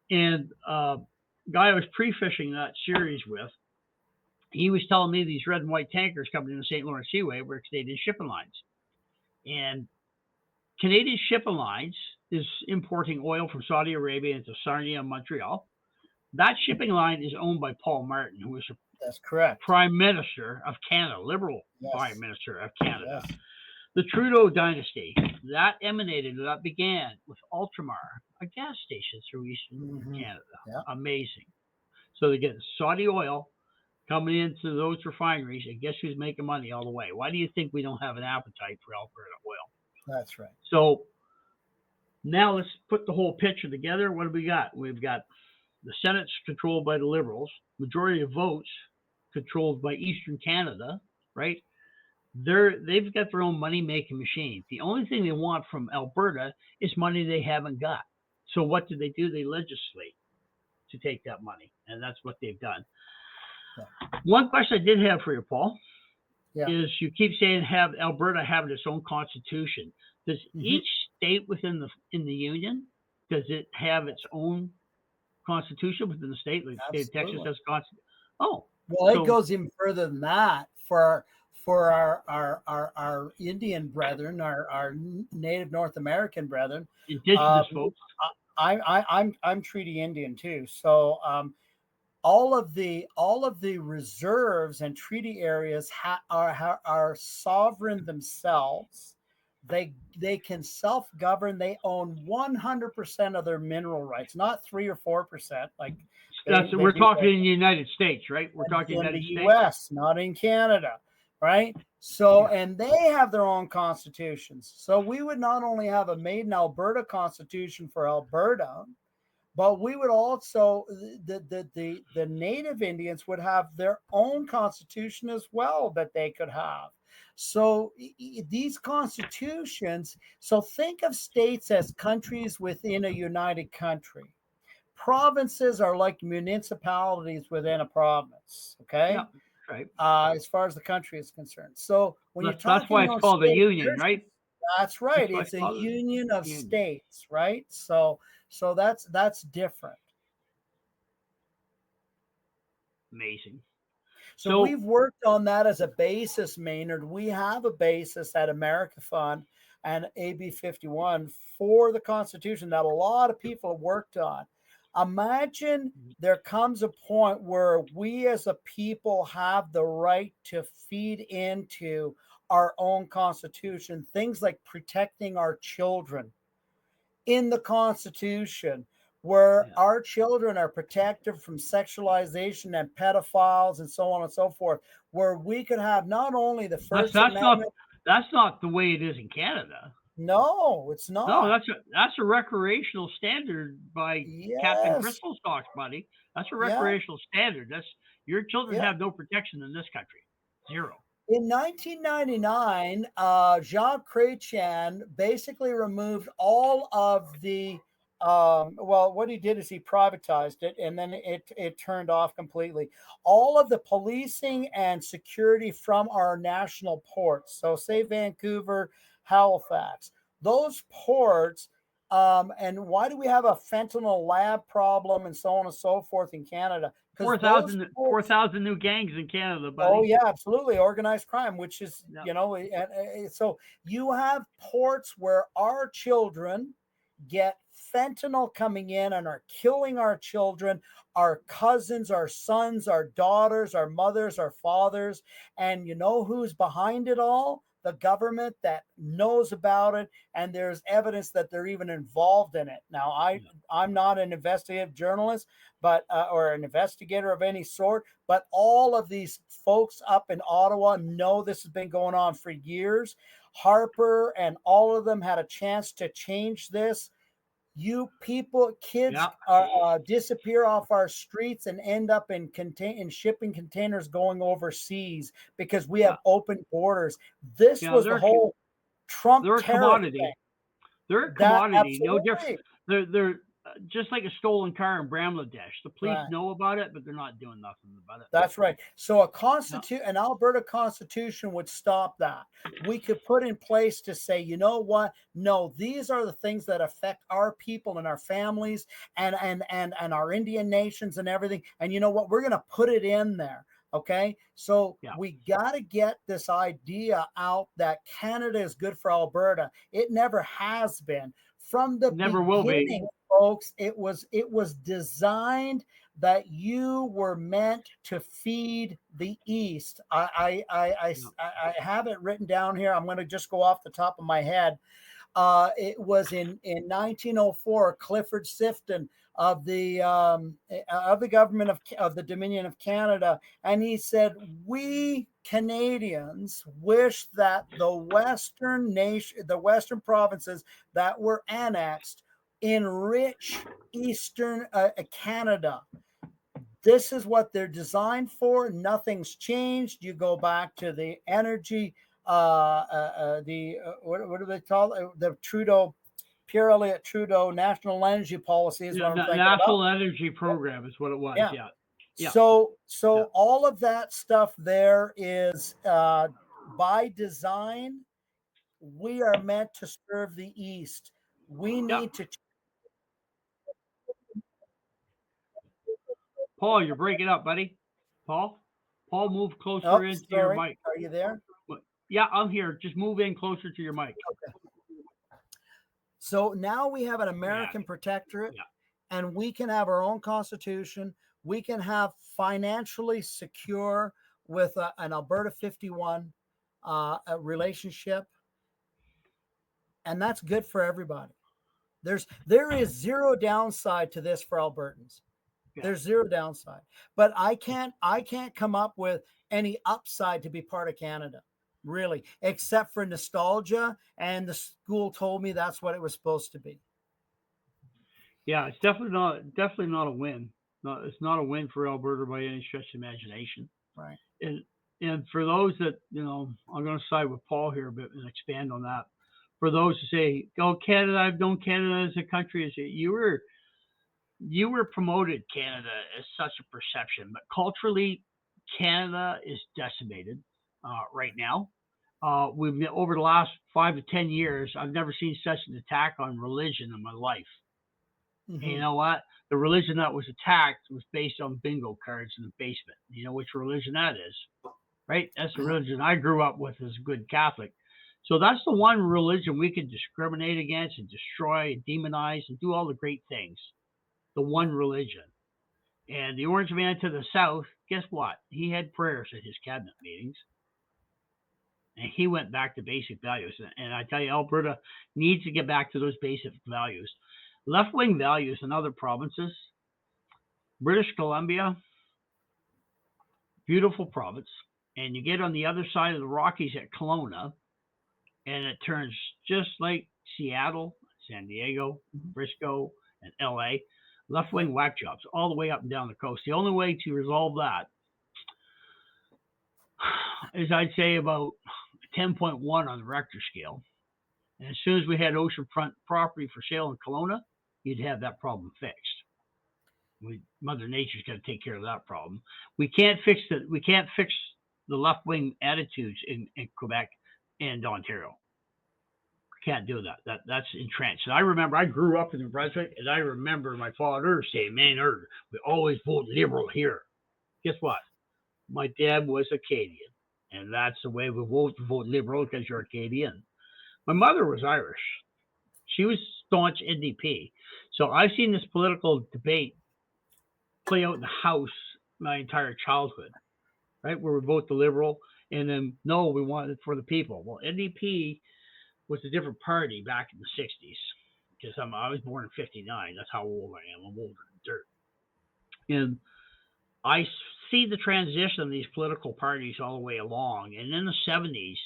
And guy I was pre-fishing that series with, he was telling me these red and white tankers coming in the St. Lawrence Seaway were Canadian shipping lines. And Canadian shipping lines is importing oil from Saudi Arabia into Sarnia and Montreal. That shipping line is owned by Paul Martin, who is That's correct. Prime Minister of Canada, Liberal Prime Minister of Canada. Yes. The Trudeau dynasty that began with Ultramar, a gas station through eastern Mm-hmm. Canada. Yeah. Amazing. So they get Saudi oil coming into those refineries, and guess who's making money all the way? Why do you think we don't have an appetite for Alberta oil? That's right. So now let's put the whole picture together. What do we got? We've got the Senate's controlled by the Liberals, majority of votes controlled by Eastern Canada, right? They've got their own money making machine. The only thing they want from Alberta is money they haven't got. So what do? They legislate to take that money, and that's what they've done. Yeah. One question I did have for you, Paul, Yeah. is you keep saying have Alberta have its own constitution. Does each state within the union, does it have its own constitution within the state? Like the state of Texas Absolutely. has a constitution. Oh, Well, so it goes even further than that for our Indian brethren, our Native North American brethren. indigenous folks. I'm Treaty Indian too, so all of the reserves and treaty areas are sovereign themselves. They can self-govern. They own 100% of their mineral rights, not 3 or 4%. Like We're talking in the United States, right? We're talking in United the States. U.S., not in Canada, right? So, and they have their own constitutions. So we would not only have a made in Alberta constitution for Alberta, but we would also the Native Indians would have their own constitution as well that they could have. So these constitutions. So think of states as countries within a united country. Provinces are like municipalities within a province. Okay. Yeah, right. As far as the country is concerned. So when you're That's talking why it's called a union, right? that's right. That's why It's a called union of union. states, right? So that's different. Amazing. So we've worked on that as a basis, Maynard. We have a basis at America Fund and AB 51 for the Constitution that a lot of people have worked on. Imagine there comes a point where we as a people have the right to feed into our own Constitution, things like protecting our children in the Constitution, where our children are protected from sexualization and pedophiles and so on and so forth, where we could have not only the First Amendment. That's not the way it is in Canada. No, it's not. No, that's a recreational standard by Captain Crystal Stocks, buddy. That's a recreational standard. That's your children have no protection in this country. Zero. In 1999, Jacques Chrétien basically removed all of the well, what he did is he privatized it, and then it turned off completely. All of the policing and security from our national ports, so say Vancouver, Halifax, those ports, and why do we have a fentanyl lab problem and so on and so forth in Canada? 4,000 new gangs in Canada, buddy. Oh yeah, absolutely, organized crime, which is so you have ports where our children get fentanyl coming in and are killing our children, our cousins, our sons, our daughters, our mothers, our fathers. And you know who's behind it all? The government that knows about it, and there's evidence that they're even involved in it. Now, I'm not an investigative journalist, but or an investigator of any sort, but all of these folks up in Ottawa know this has been going on for years. Harper and all of them had a chance to change this. You people, kids disappear off our streets and end up in shipping containers going overseas because we have open borders. This was the whole Trump terror thing. They're a commodity, no different. They're just like a stolen car in Bangladesh. The police know about it, but they're not doing nothing about it. That's right. So an Alberta constitution would stop that. We could put in place to say, you know what? No, these are the things that affect our people and our families and our Indian nations and everything. And you know what? We're going to put it in there. Okay. So we got to get this idea out that Canada is good for Alberta. It never has been. From the beginning, will be. Folks, it was designed that you were meant to feed the East. I have it written down here. I'm going to just go off the top of my head. It was in 1904, Clifford Sifton of the government of the Dominion of Canada, and he said, "We Canadians wish that the Western provinces that were annexed enrich Eastern Canada. This is what they're designed for. Nothing's changed. You go back to the energy, what do they call it? The Trudeau, Pierre Elliott Trudeau National Energy Policy is what I'm thinking National about. Energy Program is what it was. Yeah. Yeah. So all of that stuff there is by design. We are meant to serve the East. We need to. Paul, you're breaking up, buddy. Paul, move closer Oh, into your sorry. mic. Are you there? Yeah, I'm here. Just move in closer to your mic. Okay. So now we have an American protectorate, and we can have our own constitution. We can have financially secure with an Alberta 51 a relationship, and that's good for everybody. There is zero downside to this for Albertans. There's zero downside, but I can't come up with any upside to be part of Canada, really, except for nostalgia. And the school told me that's what it was supposed to be. Yeah, it's definitely not a win. No, it's not a win for Alberta by any stretch of imagination. Right. And for those that, I'm going to side with Paul here a bit and expand on that. For those who say, "Oh, Canada, I've known Canada as a country," as you were promoted Canada as such a perception, but culturally, Canada is decimated right now. We've over the last 5 to 10 years, I've never seen such an attack on religion in my life. Mm-hmm. And you know what? The religion that was attacked was based on bingo cards in the basement. You know which religion that is, right? That's the religion I grew up with as a good Catholic. So that's the one religion we can discriminate against and destroy and demonize and do all the great things. The one religion. And the Orange Man to the south, guess what? He had prayers at his cabinet meetings. And he went back to basic values. And I tell you, Alberta needs to get back to those basic values. Left-wing values in other provinces. British Columbia, beautiful province. And you get on the other side of the Rockies at Kelowna, and it turns just like Seattle, San Diego, Frisco, and LA. Left-wing whack jobs all the way up and down the coast. The only way to resolve that is, I'd say, about 10.1 on the Richter scale. And as soon as we had oceanfront property for sale in Kelowna, you'd have that problem fixed. Mother Nature's got to take care of that problem. We can't fix the left-wing attitudes in Quebec and Ontario. Can't do that. That's entrenched. And I remember I grew up in New Brunswick, and I remember my father saying, "Man, we always vote Liberal here." Guess what? My dad was Acadian, and that's the way we vote Liberal because you're Acadian. My mother was Irish. She was staunch NDP. So I've seen this political debate play out in the House my entire childhood, right? Where we vote the Liberal, and then, no, we want it for the people. Well, NDP was a different party back in the 60s, because I was born in 59. That's how old I am. I'm older than dirt. And I see the transition of these political parties all the way along. And in the 70s,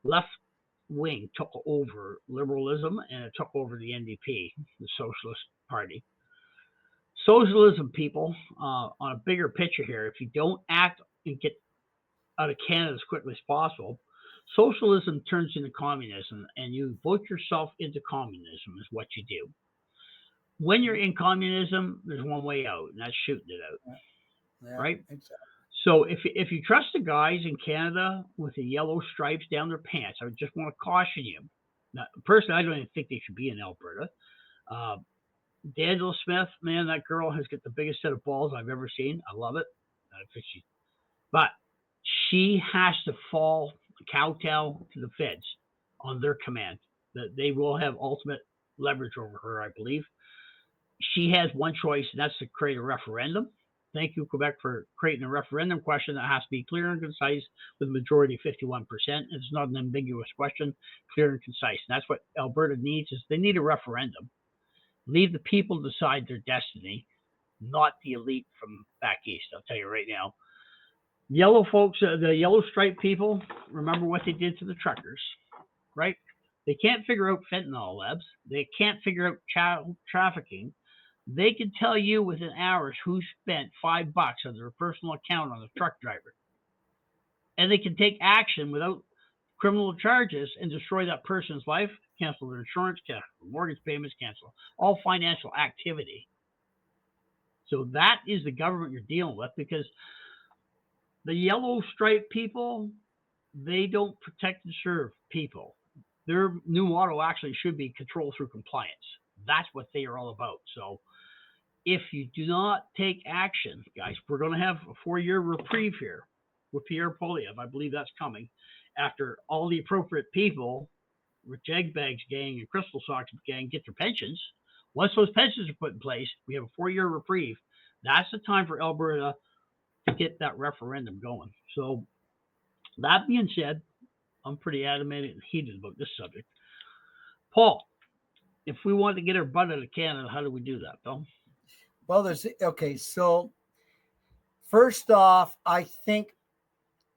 left wing took over liberalism, and it took over the NDP, the Socialist Party. Socialism, people, on a bigger picture here, if you don't act and get out of Canada as quickly as possible, socialism turns into communism, and you vote yourself into communism is what you do. When you're in communism, there's one way out, and that's shooting it out. Yeah, right? Exactly. So if you trust the guys in Canada with the yellow stripes down their pants, I just want to caution you. Now, personally, I don't even think they should be in Alberta. Daniel Smith, man, that girl has got the biggest set of balls I've ever seen. I love it. But she has to kowtow to the feds on their command. That they will have ultimate leverage over her, I believe. She has one choice, and that's to create a referendum Thank you, Quebec, for creating a referendum question that has to be clear and concise with a majority of 51%. It's not an ambiguous question, clear and concise. And that's what Alberta needs is they need a referendum. Leave the people decide their destiny, not the elite from back east. I'll tell you right now. Yellow folks, the yellow stripe people, remember what they did to the truckers, right? They can't figure out fentanyl labs. They can't figure out child trafficking. They can tell you within hours who spent $5 on their personal account on a truck driver. And they can take action without criminal charges and destroy that person's life, cancel their insurance, cancel mortgage payments, cancel all financial activity. So that is the government you're dealing with, because the yellow stripe people, they don't protect and serve people. Their new motto actually should be control through compliance. That's what they are all about. So if you do not take action, guys, we're going to have a 4-year reprieve here with Pierre Poilievre. I believe that's coming after all the appropriate people, with Jagbags gang and Crystal Sox gang, get their pensions. Once those pensions are put in place, we have a 4-year reprieve. That's the time for Alberta to get that referendum going. So that being said, I'm pretty animated and heated about this subject. Paul, if we want to get our butt out of Canada, how do we do that, Bill? Well, okay. So first off, I think,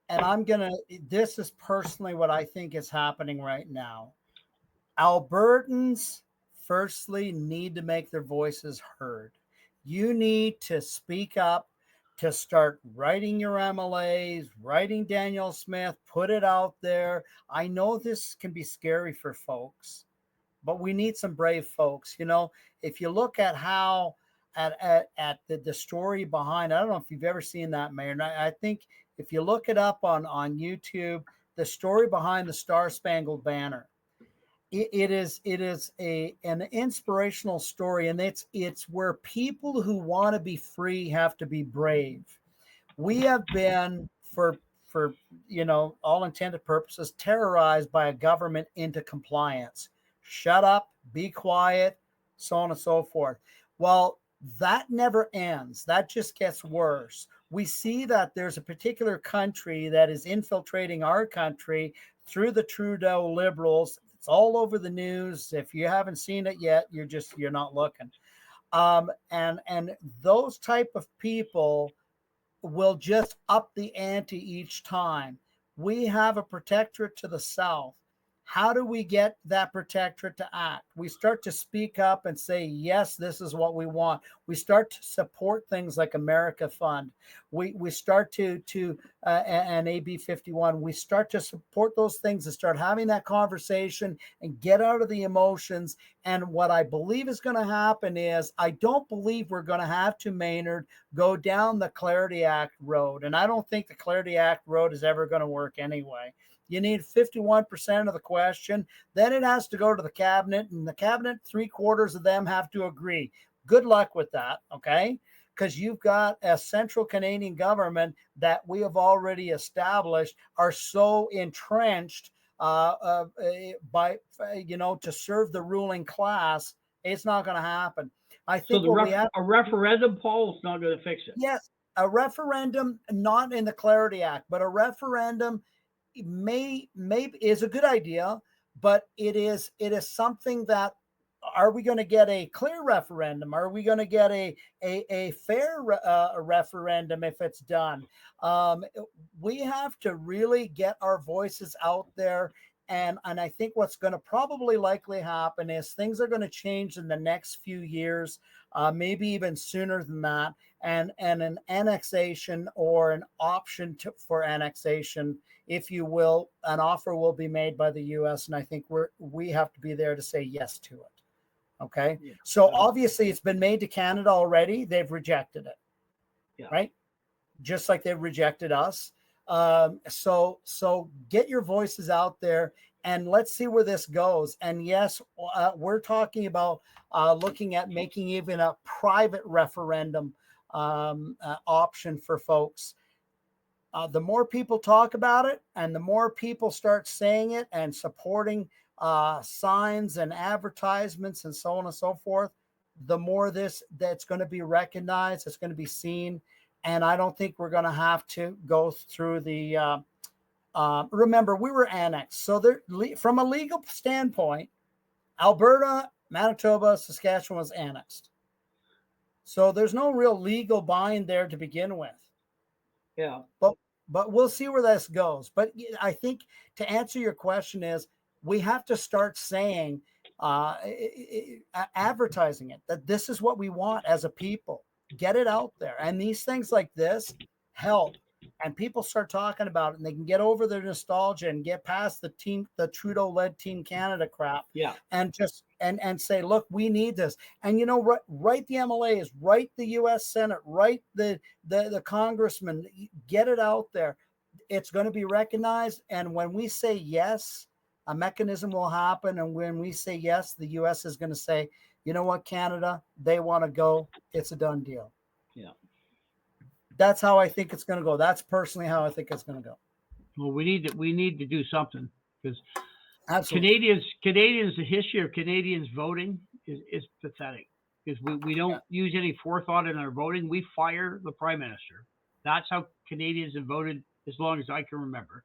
and this is personally what I think is happening right now. Albertans firstly need to make their voices heard. You need to speak up, to start writing your MLAs, writing Danielle Smith, put it out there. I know this can be scary for folks, but we need some brave folks. If you look at how at the story behind, I don't know if you've ever seen that, Mayor. And I think if you look it up on YouTube, the story behind the Star Spangled Banner, it is an inspirational story, and it's where people who want to be free have to be brave. We have been for all intended purposes terrorized by a government into compliance. Shut up, be quiet, so on and so forth. Well, that never ends. That just gets worse. We see that there's a particular country that is infiltrating our country through the Trudeau Liberals. It's all over the news. If you haven't seen it yet, you're not looking. And those type of people will just up the ante each time. We have a protectorate to the south. How do we get that protectorate to act? We start to speak up and say, yes, this is what we want. We start to support things like America Fund. We start to and AB 51. We start to support those things and start having that conversation and get out of the emotions. And what I believe is going to happen is, I don't believe we're going to have to, Maynard, go down the Clarity Act road. And I don't think the Clarity Act road is ever going to work anyway. You need 51% of the question. Then it has to go to the cabinet, and the cabinet, 3/4 of them have to agree. Good luck with that, okay? Because you've got a central Canadian government that we have already established are so entrenched to serve the ruling class. It's not going to happen. I think a referendum, Paul, is not going to fix it. Yes, a referendum, not in the Clarity Act, but a referendum may is a good idea, but it is something that, are we going to get a clear referendum? Are we going to get a fair referendum if it's done? We have to really get our voices out there. And I think what's going to probably likely happen is things are going to change in the next few years, maybe even sooner than that. And an annexation, or an option for annexation, if you will, an offer will be made by the U.S. And I think we have to be there to say yes to it. Okay. Yeah. So obviously it's been made to Canada already. They've rejected it. Yeah. Right. Just like they've rejected us. So get your voices out there and let's see where this goes. And yes, we're talking about looking at making even a private referendum option for folks. The more people talk about it, and the more people start saying it and supporting signs and advertisements and so on and so forth, the more that's going to be recognized, it's going to be seen. And I don't think we're going to have to go through the. Remember, we were annexed, so there, from a legal standpoint, Alberta, Manitoba, Saskatchewan was annexed. So there's no real legal bind there to begin with. Yeah. But we'll see where this goes. But I think to answer your question is we have to start saying, advertising it, that this is what we want as a people. Get it out there. And these things like this help. And people start talking about it, and they can get over their nostalgia and get past the Trudeau-led Team Canada crap. Yeah. And just and say, look, we need this. And write the MLAs, write the U.S. Senate, write the congressman, get it out there. It's going to be recognized. And when we say yes, a mechanism will happen. And when we say yes, the U.S. is going to say, you know what, Canada, they want to go. It's a done deal. Yeah. That's how I think it's going to go. That's personally how I think it's going to go. Well, we need to do something, because Absolutely. Canadians, the history of Canadians voting is pathetic, because we don't use any forethought in our voting. We fire the prime minister. That's how Canadians have voted as long as I can remember.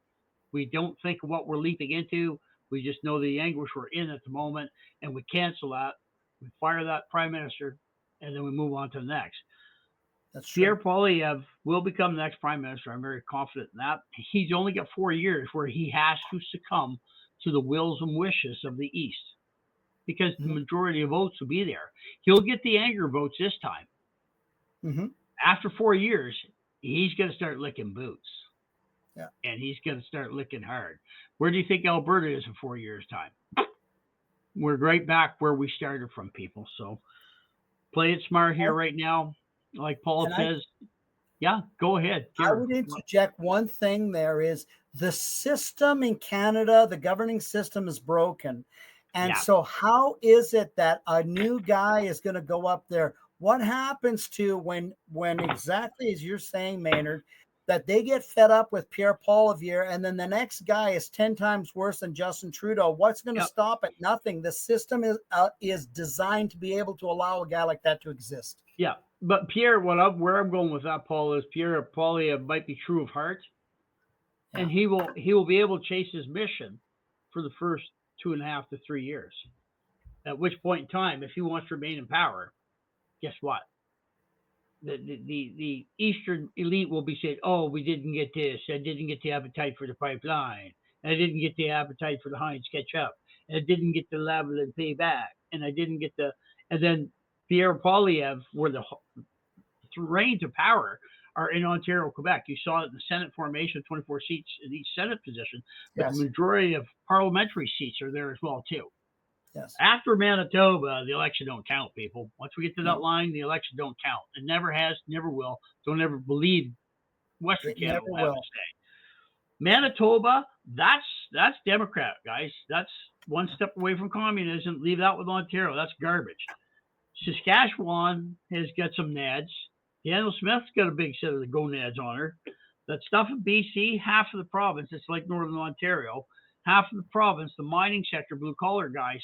We don't think of what we're leaping into. We just know the anguish we're in at the moment, and we cancel that. We fire that prime minister, and then we move on to the next. That's true. Pierre Poilievre will become the next prime minister. I'm very confident in that. He's only got 4 years where he has to succumb to the wills and wishes of the East, because the majority of votes will be there. He'll get the anger votes this time. Mm-hmm. After 4 years, he's going to start licking boots. Yeah. And he's going to start licking hard. Where do you think Alberta is in 4 years' time? We're right back where we started from, people. So play it smart here right now. Like Paul says, go ahead. I would interject one thing there is the system in Canada, the governing system is broken. And so how is it that a new guy is going to go up there? What happens to when exactly as you're saying, Maynard, that they get fed up with Pierre Poilievre, and then the next guy is 10 times worse than Justin Trudeau? What's going to stop it? Nothing. The system is designed to be able to allow a guy like that to exist. Yeah. But Pierre, where I'm going with that, Paul, is Pierre Poilievre might be true of heart, and he will be able to chase his mission for the first 2.5 to 3 years. At which point in time, if he wants to remain in power, guess what? The Eastern elite will be saying, "Oh, we didn't get this. I didn't get the appetite for the pipeline. And I didn't get the appetite for the Heinz ketchup. And I didn't get the Lavalin payback. And I didn't get the." And then Pierre Poilievre, where the reins of power are in Ontario, Quebec. You saw it in the Senate formation, 24 seats in each Senate position, but the majority of parliamentary seats are there as well, too. Yes. After Manitoba, the election don't count, people. Once we get to that line, the election don't count. It never has, never will. Don't ever believe Western Canada will have a say. Manitoba, that's Democrat, guys. That's one step away from communism. Leave that with Ontario. That's garbage. Saskatchewan has got some nads. Daniel Smith's got a big set of the gonads on her. That stuff in BC, half of the province, it's like Northern Ontario, half of the province, the mining sector, blue-collar guys,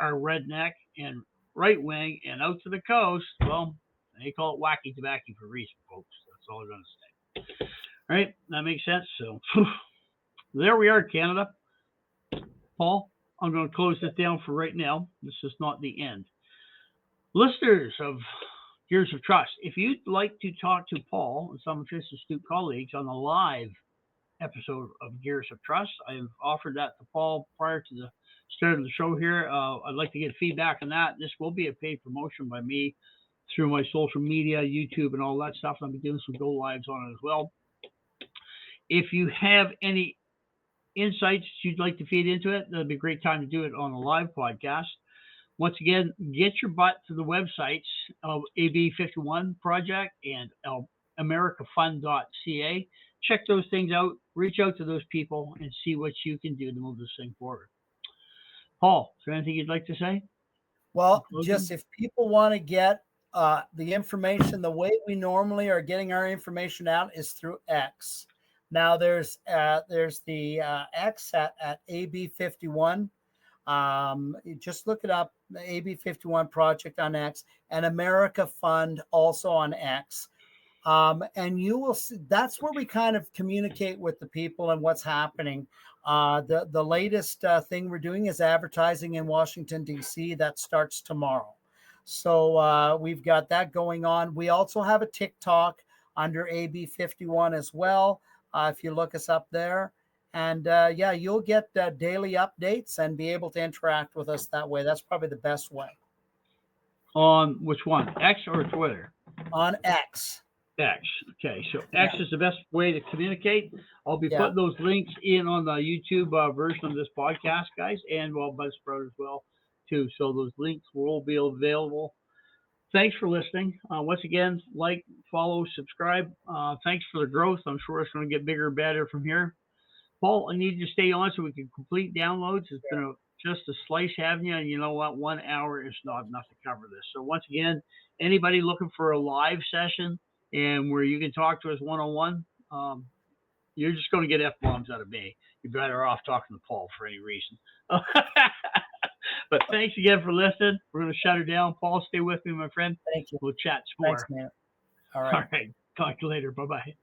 are redneck and right-wing, and out to the coast, well, they call it wacky tobacco for a reason, folks. That's all I'm going to say. All right, that makes sense. So there we are, Canada. Paul, I'm going to close this down for right now. This is not the end. Listeners of Gears of Trust, if you'd like to talk to Paul and some of his astute colleagues on a live episode of Gears of Trust, I've offered that to Paul prior to the start of the show here. I'd like to get feedback on that. This will be a paid promotion by me through my social media, YouTube, and all that stuff. I'll be doing some go lives on it as well. If you have any insights you'd like to feed into it, that'd be a great time to do it on a live podcast. Once again, get your butt to the websites of AB51 Project and americafund.ca. Check those things out. Reach out to those people and see what you can do to move this thing forward. Paul, is there anything you'd like to say? Well, just if people want to get the information, the way we normally are getting our information out is through X. Now there's the X at AB51. You just look it up, the AB51 Project on X, and America Fund also on X. And you will see that's where we kind of communicate with the people and what's happening. The latest thing we're doing is advertising in Washington, D.C. That starts tomorrow. So we've got that going on. We also have a TikTok under AB51 as well. If you look us up there. And yeah, you'll get daily updates and be able to interact with us that way. That's probably the best way. On which one, X or Twitter? On X. X. Okay, so X is the best way to communicate. I'll be putting those links in on the YouTube version of this podcast, guys, and Buzzsprout as well, too. So those links will be available. Thanks for listening. Once again, like, follow, subscribe. Thanks for the growth. I'm sure it's going to get bigger and better from here. Paul, I need you to stay on so we can complete downloads. It's been just a slice having you, and you know what? 1 hour is not enough to cover this. So once again, anybody looking for a live session and where you can talk to us one-on-one, you're just going to get F-bombs out of me. You're better off talking to Paul for any reason. But thanks again for listening. We're going to shut her down. Paul, stay with me, my friend. Thank you. We'll chat some more. Thanks, man. All right. All right. Talk to you later. Bye-bye.